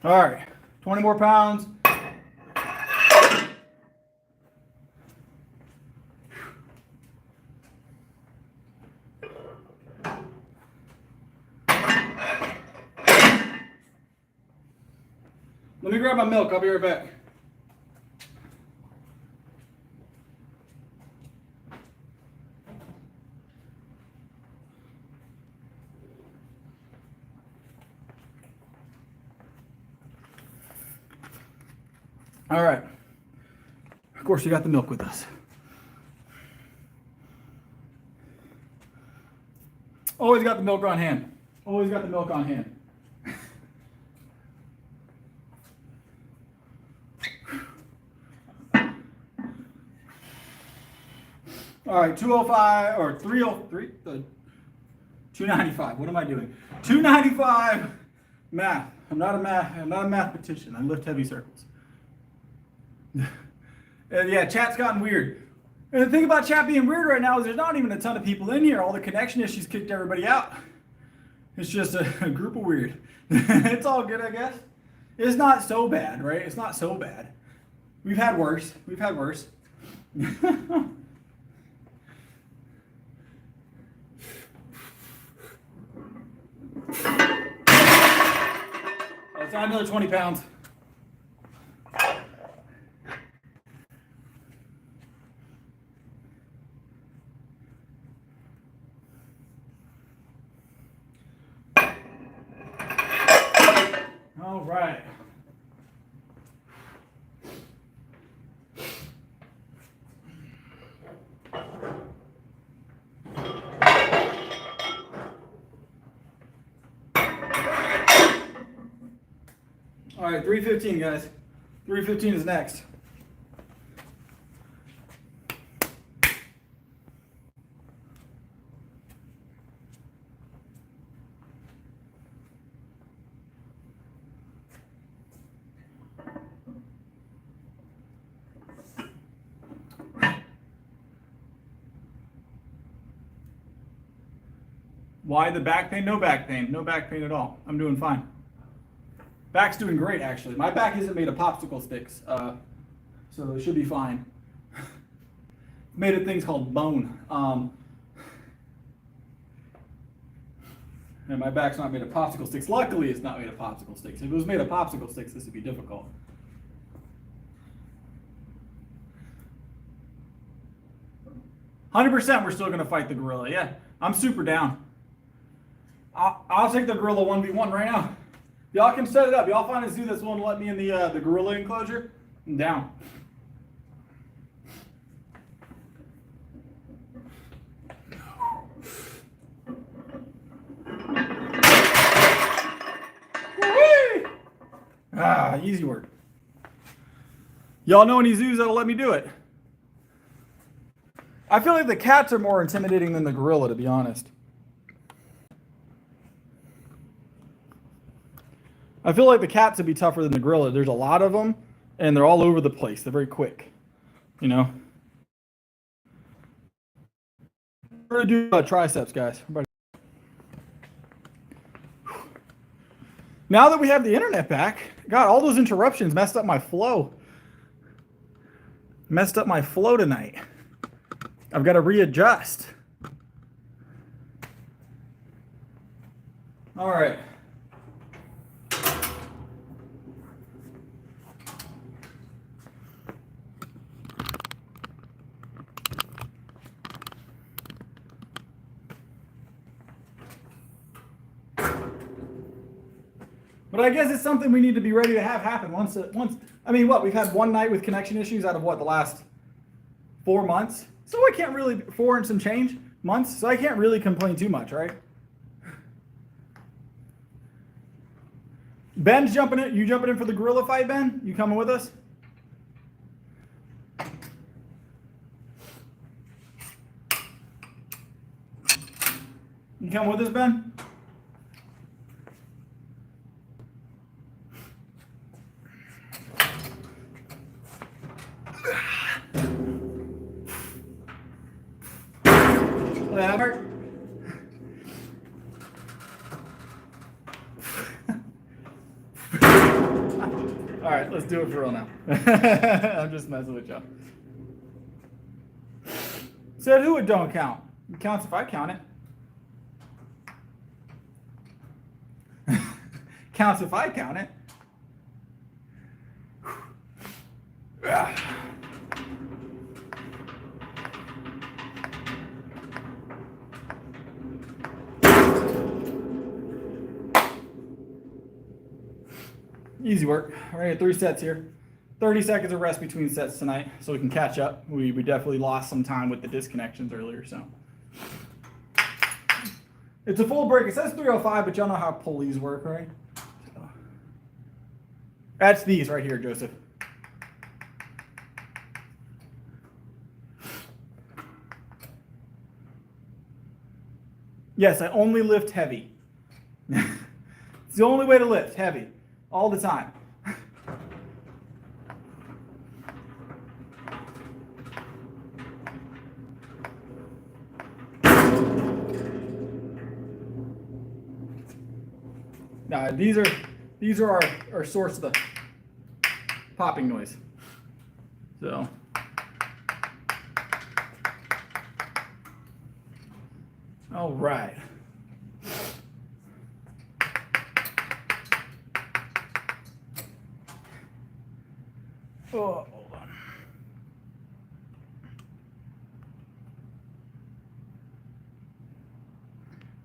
All right, 20 more pounds. Let me grab my milk. I'll be right back. All right. Of course, you got the milk with us. Always got the milk on hand. Always got the milk on hand. All right, 205 or 303, 295. What am I doing? 295 math. I'm not a mathematician. I lift heavy circles. Yeah, chat's gotten weird. And the thing about chat being weird right now is there's not even a ton of people in here. All the connection issues kicked everybody out. It's just a group of weird. It's all good, I guess. It's not so bad, right? It's not so bad. We've had worse. We've had worse. Let's add another 20 pounds. All right. All right, 315, guys. 315 is next. Why the back pain? No back pain. No back pain at all. I'm doing fine. Back's doing great, actually. My back isn't made of popsicle sticks, so it should be fine. Made of things called bone. And my back's not made of popsicle sticks. Luckily, it's not made of popsicle sticks. If it was made of popsicle sticks, this would be difficult. %, we're still going to fight the gorilla. Yeah, I'm super down. I'll take the gorilla 1v1 right now. Y'all can set it up. Y'all find a zoo that's willing to let me in the gorilla enclosure. I'm down. Ah, easy work. Y'all know any zoos that'll let me do it? I feel like the cats are more intimidating than the gorilla, to be honest. I feel like the cats would be tougher than the gorilla. There's a lot of them, and they're all over the place. They're very quick, you know. We're gonna do triceps, guys. Now that we have the internet back, God, all those interruptions messed up my flow. Messed up my flow tonight. I've got to readjust. All right. But I guess it's something we need to be ready to have happen once. I mean, what, we've had one night with connection issues out of what, the last 4 months? So I can't really, 4 and some change months, so I can't really complain too much, right? Ben's jumping in. You jumping in for the gorilla fight, Ben? You coming with us? You come with us, Ben? Albert. All right, let's do it for real now. I'm just messing with y'all. Said who it don't count? It counts if I count it. Counts if I count it. Easy work. All right, 3 sets here. 30 seconds of rest between sets tonight so we can catch up. We definitely lost some time with the disconnections earlier, so. It's a full break. It says 305, but y'all know how pulleys work, right? So. That's these right here, Joseph. Yes, I only lift heavy. It's the only way to lift, heavy. All the time. Now these are our source of the popping noise. So all right. Oh, hold on.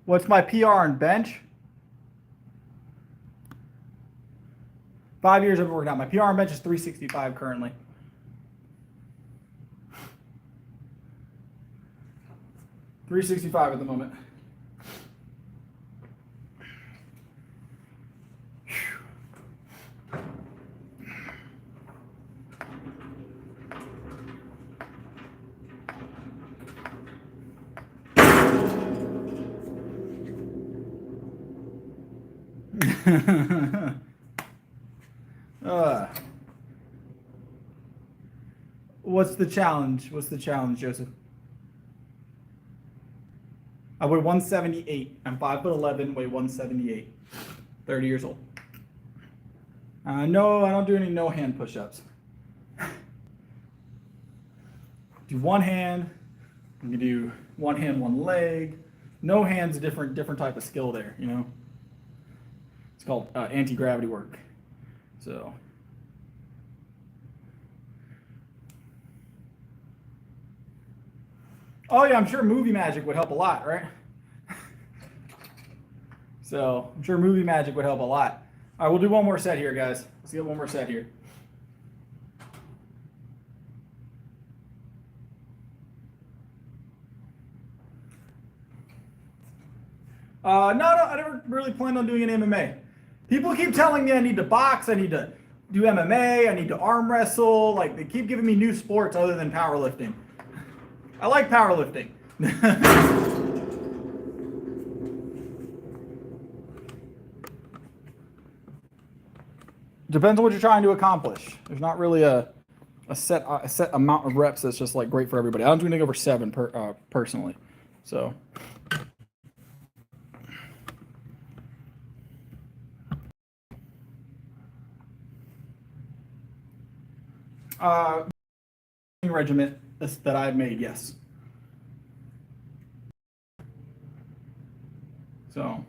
What's my PR on bench? 5 years I've been working out. My PR on bench is 365 currently. $365 at the moment. What's the challenge? What's the challenge, Joseph? I weigh 178. I'm 5'11", weigh 178. 30 years old. No, I don't do any no hand push-ups. Do one hand. You can do one hand, one leg. No hand's a different type of skill there, you know. It's called anti-gravity work. So. Oh yeah, I'm sure movie magic would help a lot, right? So I'm sure movie magic would help a lot. All right, we'll do one more set here, guys. Let's get one more set here. No, I never really planned on doing an MMA. People keep telling me I need to box, I need to do MMA, I need to arm wrestle. Like, they keep giving me new sports other than powerlifting. I like powerlifting. Depends on what you're trying to accomplish. There's not really a set amount of reps that's just like great for everybody. I don't do anything over 7 personally. So. Regiment that I've made, yes. So,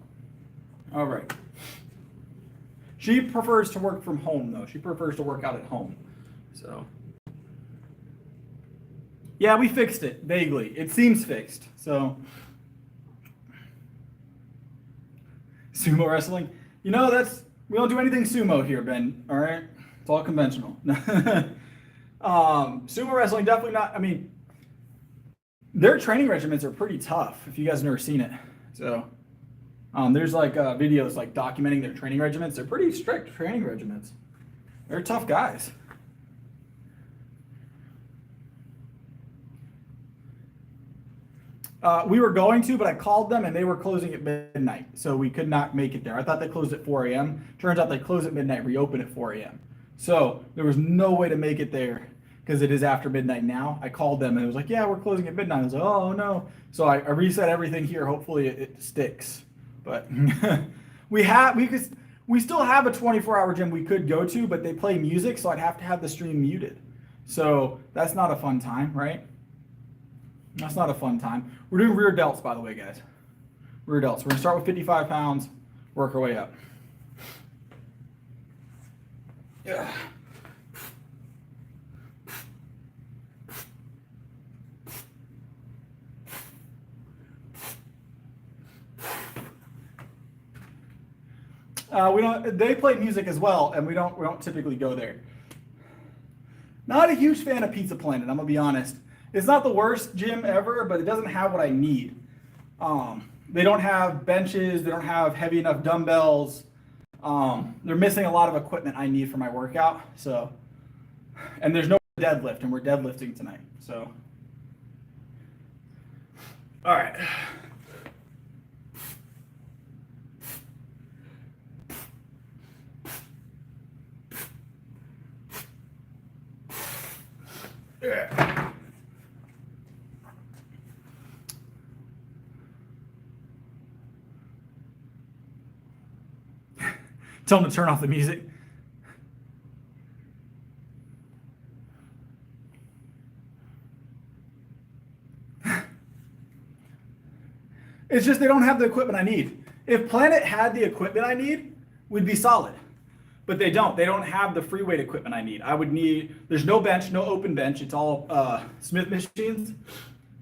all right. She prefers to work from home, though. She prefers to work out at home. So, yeah, we fixed it vaguely. It seems fixed. So, sumo wrestling. You know, we don't do anything sumo here, Ben. All right, it's all conventional. Sumo wrestling, definitely not. I mean, their training regimens are pretty tough. If you guys have never seen it, so there's like videos like documenting their training regimens. They're pretty strict training regimens. They're tough guys. We were going to, but I called them and they were closing at midnight, so we could not make it there. I thought they closed at 4 a.m. Turns out they close at midnight, reopen at 4 a.m. So there was no way to make it there because it is after midnight now. I called them and it was like, yeah, we're closing at midnight. I was like, oh no. So I reset everything here. Hopefully it sticks. But we still have a 24-hour gym we could go to, but they play music, so I'd have to have the stream muted. So that's not a fun time, right? That's not a fun time. We're doing rear delts, by the way, guys. Rear delts. We're gonna start with 55 pounds, work our way up. Yeah. They play music as well, and we don't typically go there. Not a huge fan of Pizza Planet, I'm gonna be honest. It's not the worst gym ever, but it doesn't have what I need. They don't have benches, they don't have heavy enough dumbbells. They're missing a lot of equipment I need for my workout. So, and there's no deadlift, and we're deadlifting tonight. So, all right. Yeah. Tell them to turn off the music. It's just they don't have the equipment I need. If Planet had the equipment I need, we'd be solid. But they don't. They don't have the free weight equipment I need. I would need, there's no bench, no open bench. It's all Smith machines.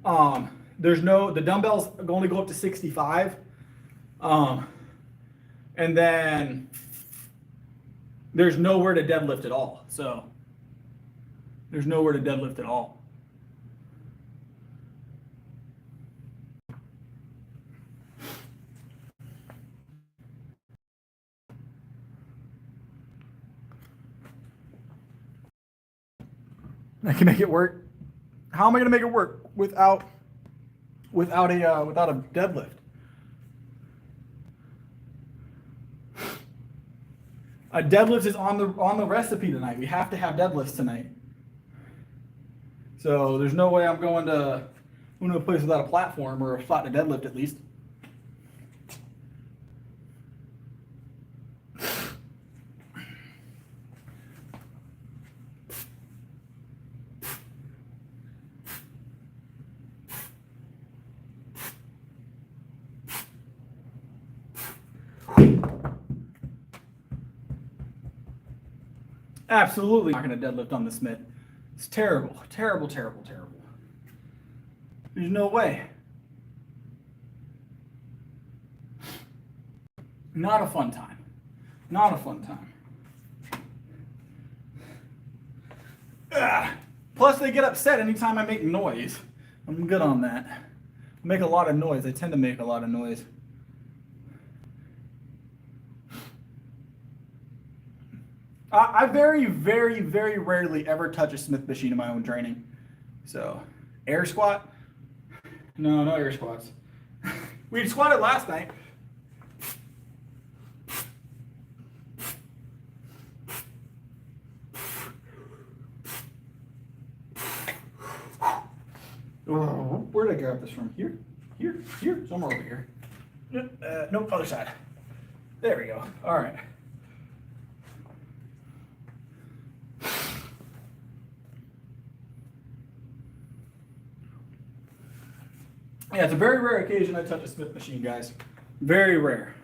The dumbbells only go up to 65. And then there's nowhere to deadlift at all. So there's nowhere to deadlift at all. I can make it work. How am I going to make it work without a deadlift? A deadlift is on the recipe tonight. We have to have deadlifts tonight. So there's no way I'm going to to a place without a platform or a spot to deadlift at least. Absolutely not going to deadlift on the Smith. It's terrible, terrible, terrible, terrible. There's no way. Not a fun time. Not a fun time. Ugh. Plus, they get upset anytime I make noise. I'm good on that. I make a lot of noise. I tend to make a lot of noise. I very, very, very rarely ever touch a Smith machine in my own training. So, air squat? No, no air squats. We squatted last night. Oh, where did I grab this from? Here? Here? Here? Somewhere over here. Nope, other side. There we go. All right. Yeah, it's a very rare occasion I touch a Smith machine, guys. Very rare.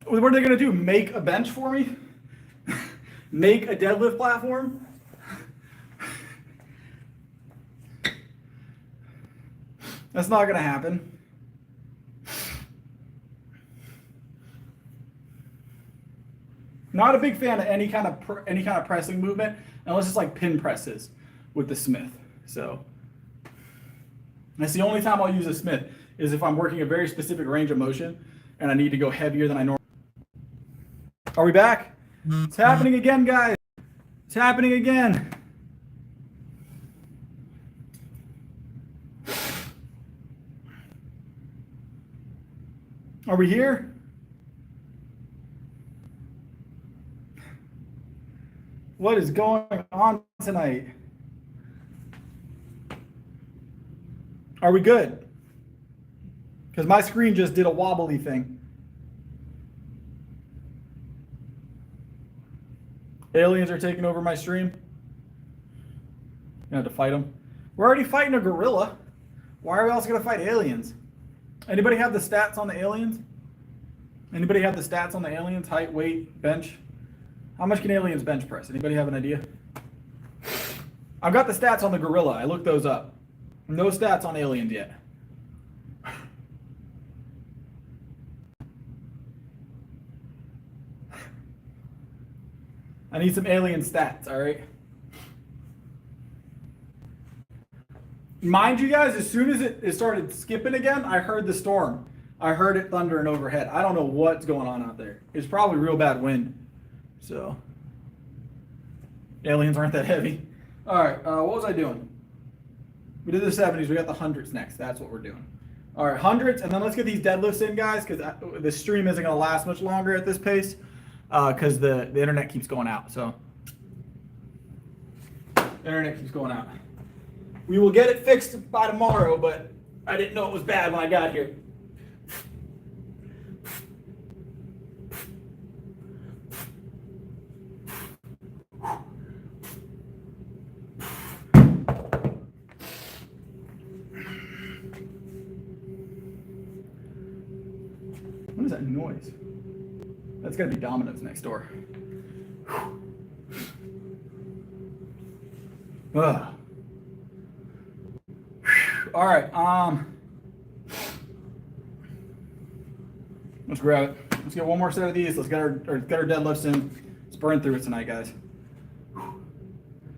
What are they going to do? Make a bench for me? Make a deadlift platform? That's not going to happen. Not a big fan of any kind of pressing movement, unless it's like pin presses with the Smith. So that's the only time I'll use a Smith, is if I'm working a very specific range of motion and I need to go heavier than I normally. Are we back? It's happening again, guys. It's happening again. Are we here? What is going on tonight? Are we good? Because my screen just did a wobbly thing. Aliens are taking over my stream. You have to fight them. We're already fighting a gorilla. Why are we also going to fight aliens? Anybody have the stats on the aliens? Anybody have the stats on the aliens? Height, weight, bench? How much can aliens bench press? Anybody have an idea? I've got the stats on the gorilla. I looked those up. No stats on aliens yet. I need some alien stats, all right? Mind you guys, as soon as it started skipping again, I heard the storm. I heard it thundering overhead. I don't know what's going on out there. It's probably real bad wind. So, aliens aren't that heavy. All right, what was I doing? We did the 70s. We got the hundreds next. That's what we're doing. All right, hundreds, and then let's get these deadlifts in, guys, because the stream isn't going to last much longer at this pace because the internet keeps going out. So, internet keeps going out. We will get it fixed by tomorrow, but I didn't know it was bad when I got here. What is that noise? That's got to be Domino's next door. Ugh. All right. Let's grab it. Let's get one more set of these. Let's get our deadlifts in. Let's burn through it tonight, guys.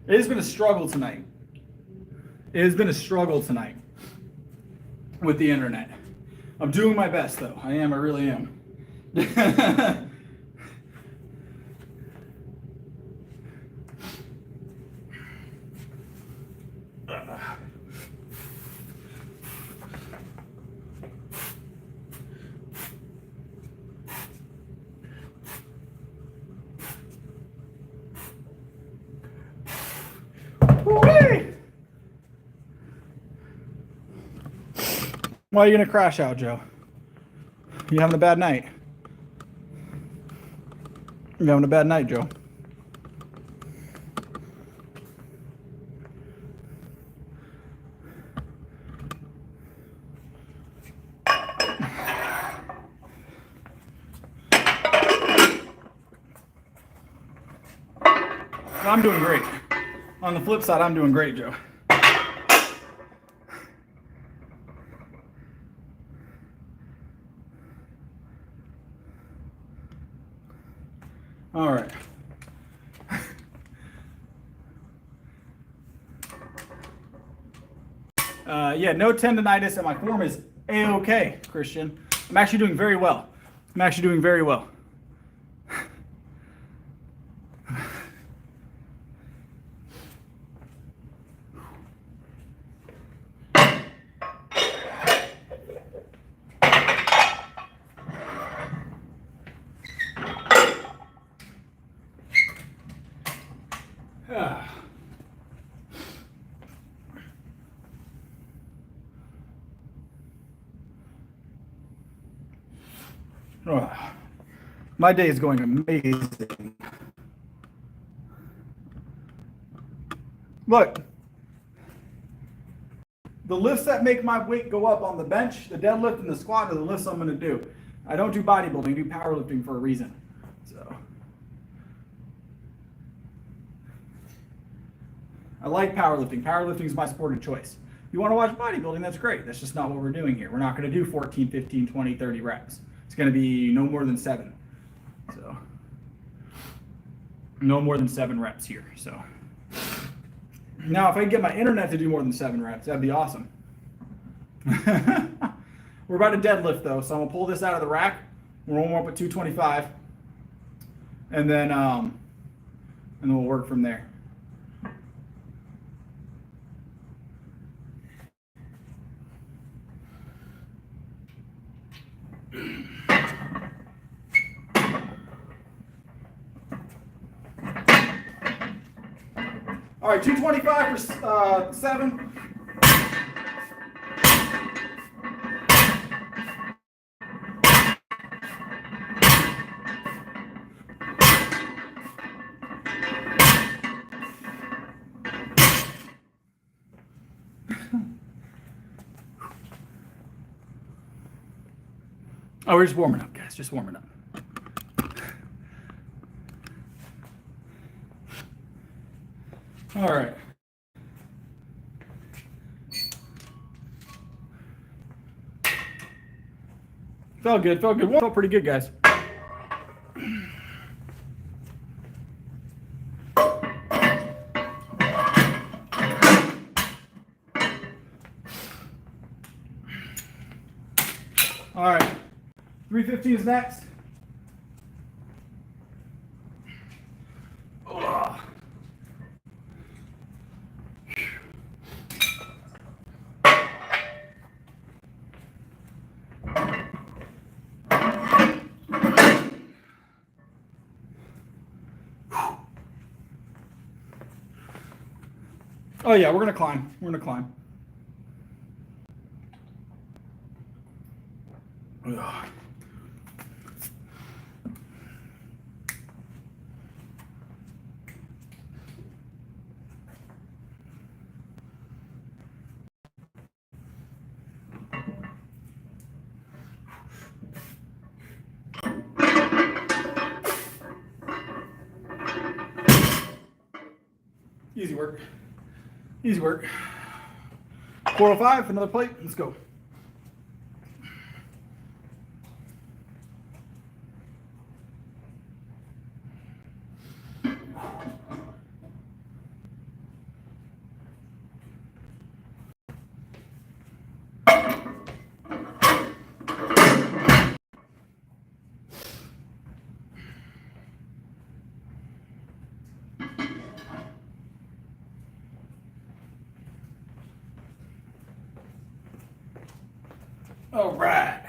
It has been a struggle tonight. It has been a struggle tonight with the internet. I'm doing my best, though. I am. I really am. Woo-wee. Why are you gonna crash out, Joe? You having a bad night? You having a bad night, Joe? I'm doing great. On the flip side, I'm doing great, Joe. All right. Yeah, no tendonitis, and my form is A-okay, Christian. I'm actually doing very well. I'm actually doing very well. Oh, my day is going amazing. Look, the lifts that make my weight go up on the bench, the deadlift and the squat are the lifts I'm going to do. I don't do bodybuilding, I do powerlifting for a reason. So I like powerlifting. Powerlifting is my sport of choice. If you want to watch bodybuilding, that's great. That's just not what we're doing here. We're not going to do 14, 15, 20, 30 reps. It's going to be no more than 7. So no more than 7 reps here. So now if I can get my internet to do more than 7 reps, that'd be awesome. We're about to deadlift though, so I'm gonna pull this out of the rack. We're warm up at 225, and then we'll work from there. All right, 225 for 7. Oh, we're just warming up, guys. Just warming up. All right. Felt good. Felt good. Felt pretty good, guys. All right. 315 is next. Ugh. Oh yeah, we're gonna climb. We're gonna climb. Ugh. Easy work. Easy work. 405, another plate. Let's go. All right.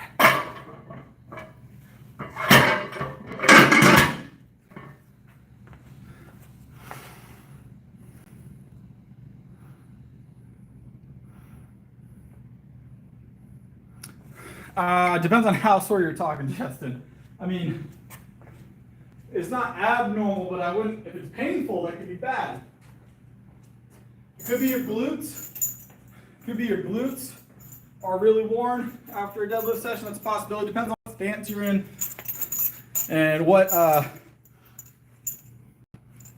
Depends on how sore you're talking, Justin. I mean, it's not abnormal, but I wouldn't, if it's painful, that could be bad. Could be your glutes. Could be your glutes are really worn after a deadlift session. That's a possibility. Depends on what stance you're in and what,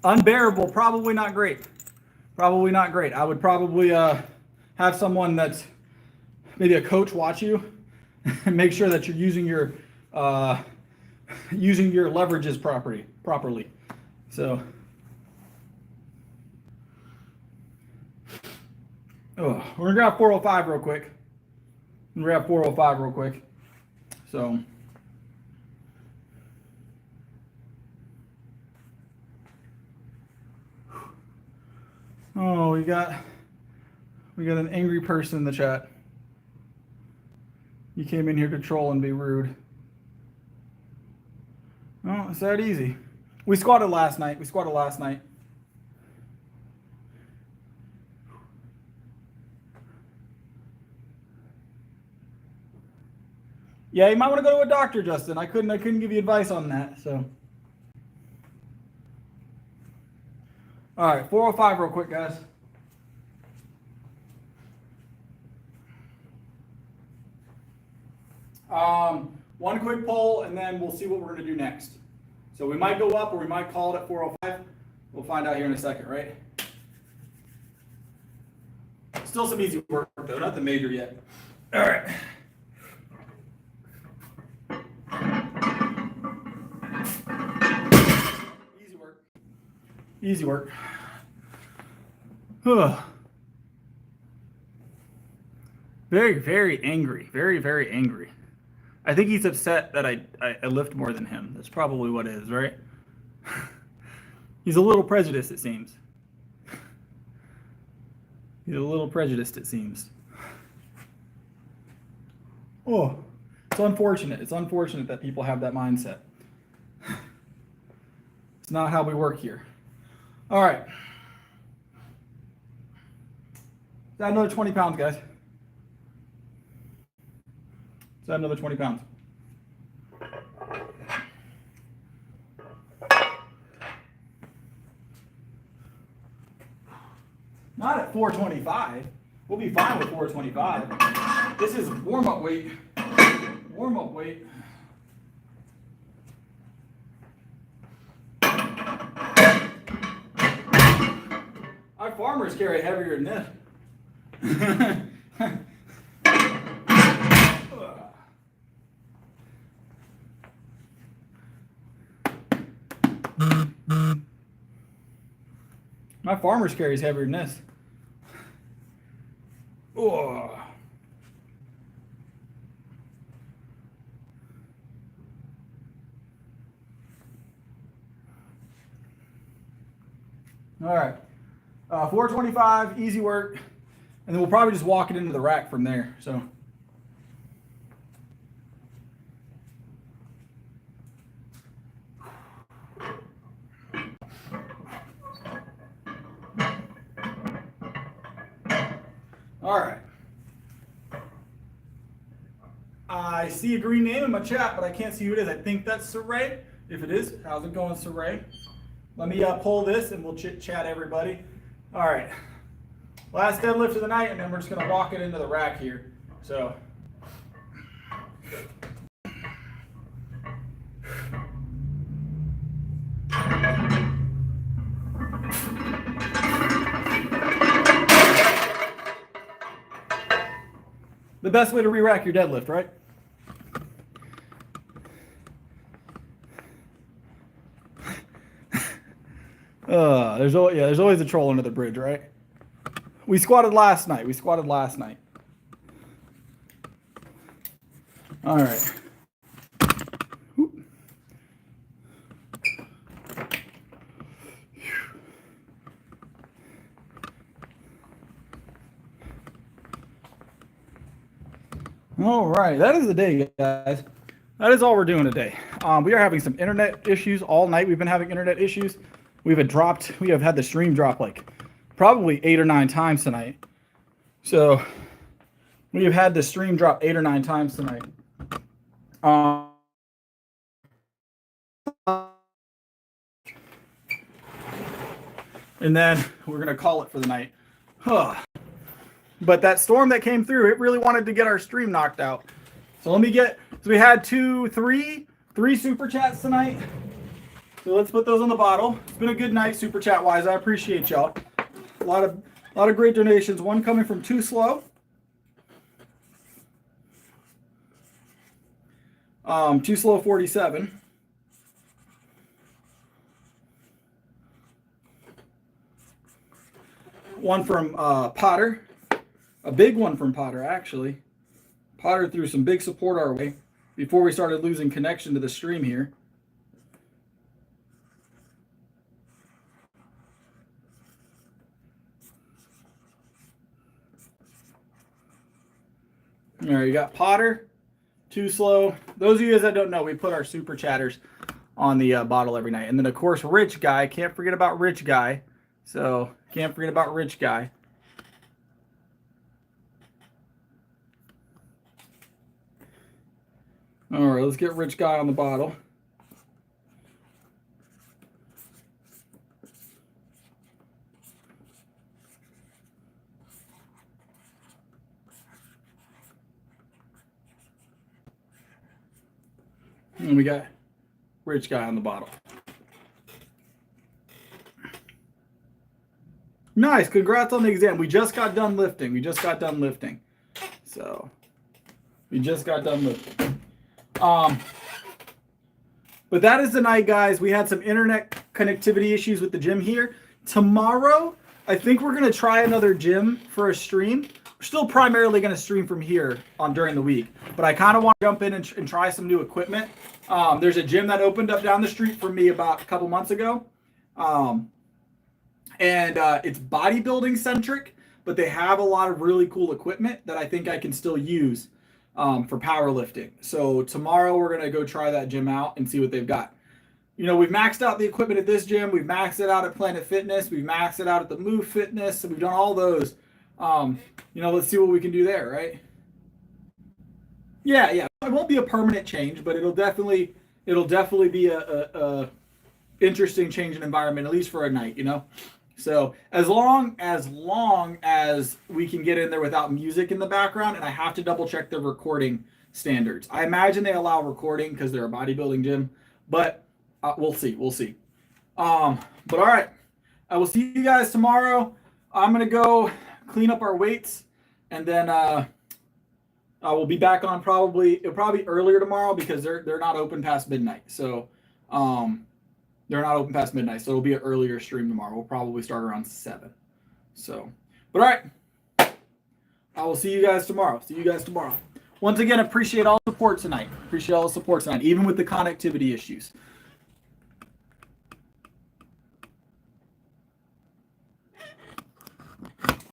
unbearable, probably not great. Probably not great. I would probably have someone that's maybe a coach watch you and make sure that you're using your leverages properly. So, we're gonna grab 405 real quick. So, oh, we got an angry person in the chat. You came in here to troll and be rude. Oh, it's that easy. We squatted last night. Yeah, you might want to go to a doctor, Justin. I couldn't give you advice on that. So, all right, 405 real quick, guys. One quick poll, and then we'll see what we're going to do next. So we might go up, or we might call it at 405. We'll find out here in a second, right? Still some easy work, though. Nothing major yet. All right. Easy work. Very, very angry. Very, very angry. I think he's upset that I lift more than him. That's probably what it is, right? He's a little prejudiced, it seems. Oh, it's unfortunate. It's unfortunate that people have that mindset. It's not how we work here. All right. Add another 20 pounds, guys. Add another 20 pounds. Not at 425. We'll be fine with 425. This is warm-up weight. Warm-up weight. Our farmers carry heavier than this. My farmer's carries heavier than this. Oh. All right. 425, easy work. And then we'll probably just walk it into the rack from there. So. All right. I see a green name in my chat, but I can't see who it is. I think that's Saray. If it is, how's it going, Saray? Let me pull this and we'll chit-chat everybody. All right. Last deadlift of the night, and then we're just going to walk it into the rack here. So. The best way to re-rack your deadlift, right? There's always a troll under the bridge, right? We squatted last night. All right. All right, that is the day, guys. That is all we're doing today. We are having some internet issues all night. We've been having internet issues. We have had the stream drop like probably 8 or 9 times tonight. So we have had the stream drop 8 or 9 times tonight. And then we're going to call it for the night. But that storm that came through, it really wanted to get our stream knocked out. So let me get, so we had three super chats tonight. So let's put those on the bottle. It's been a good night super chat wise. I appreciate y'all. A lot of great donations. One coming from Too Slow. Too Slow 47. One from Potter. A big one from Potter, actually. Potter threw some big support our way before we started losing connection to the stream here. All right, you got Potter, Too Slow. Those of you guys that don't know, we put our super chatters on the bottle every night. And then, of course, Rich Guy. Can't forget about Rich Guy. So, can't forget about Rich Guy. All right, let's get Rich Guy on the bottle. And we got Rich Guy on the bottle. Nice. Congrats on the exam. We just got done lifting. So, we just got done lifting. But that is the night, guys. We had some internet connectivity issues with the gym here. Tomorrow, I think we're going to try another gym for a stream. We're still primarily going to stream from here during the week. But I kind of want to jump in and try some new equipment. There's a gym that opened up down the street from me about a couple months ago. It's bodybuilding centric, but they have a lot of really cool equipment that I think I can still use for powerlifting. So tomorrow we're going to go try that gym out and see what they've got. You know, we've maxed out the equipment at this gym. We've maxed it out at Planet Fitness. We've maxed it out at the Move Fitness. So we've done all those. You know, let's see what we can do there, right? Yeah. It won't be a permanent change, but it'll definitely be a interesting change in environment, at least for a night, you know? So as long as we can get in there without music in the background, and I have to double check the recording standards. I imagine they allow recording because they're a bodybuilding gym, but we'll see. But all right, I will see you guys tomorrow. I'm gonna go clean up our weights, and then I will be back on probably earlier tomorrow because they're not open past midnight. So they're not open past midnight, so it'll be an earlier stream tomorrow. We'll probably start around 7. So, but all right. I will see you guys tomorrow. Once again, appreciate all the support tonight. Even with the connectivity issues.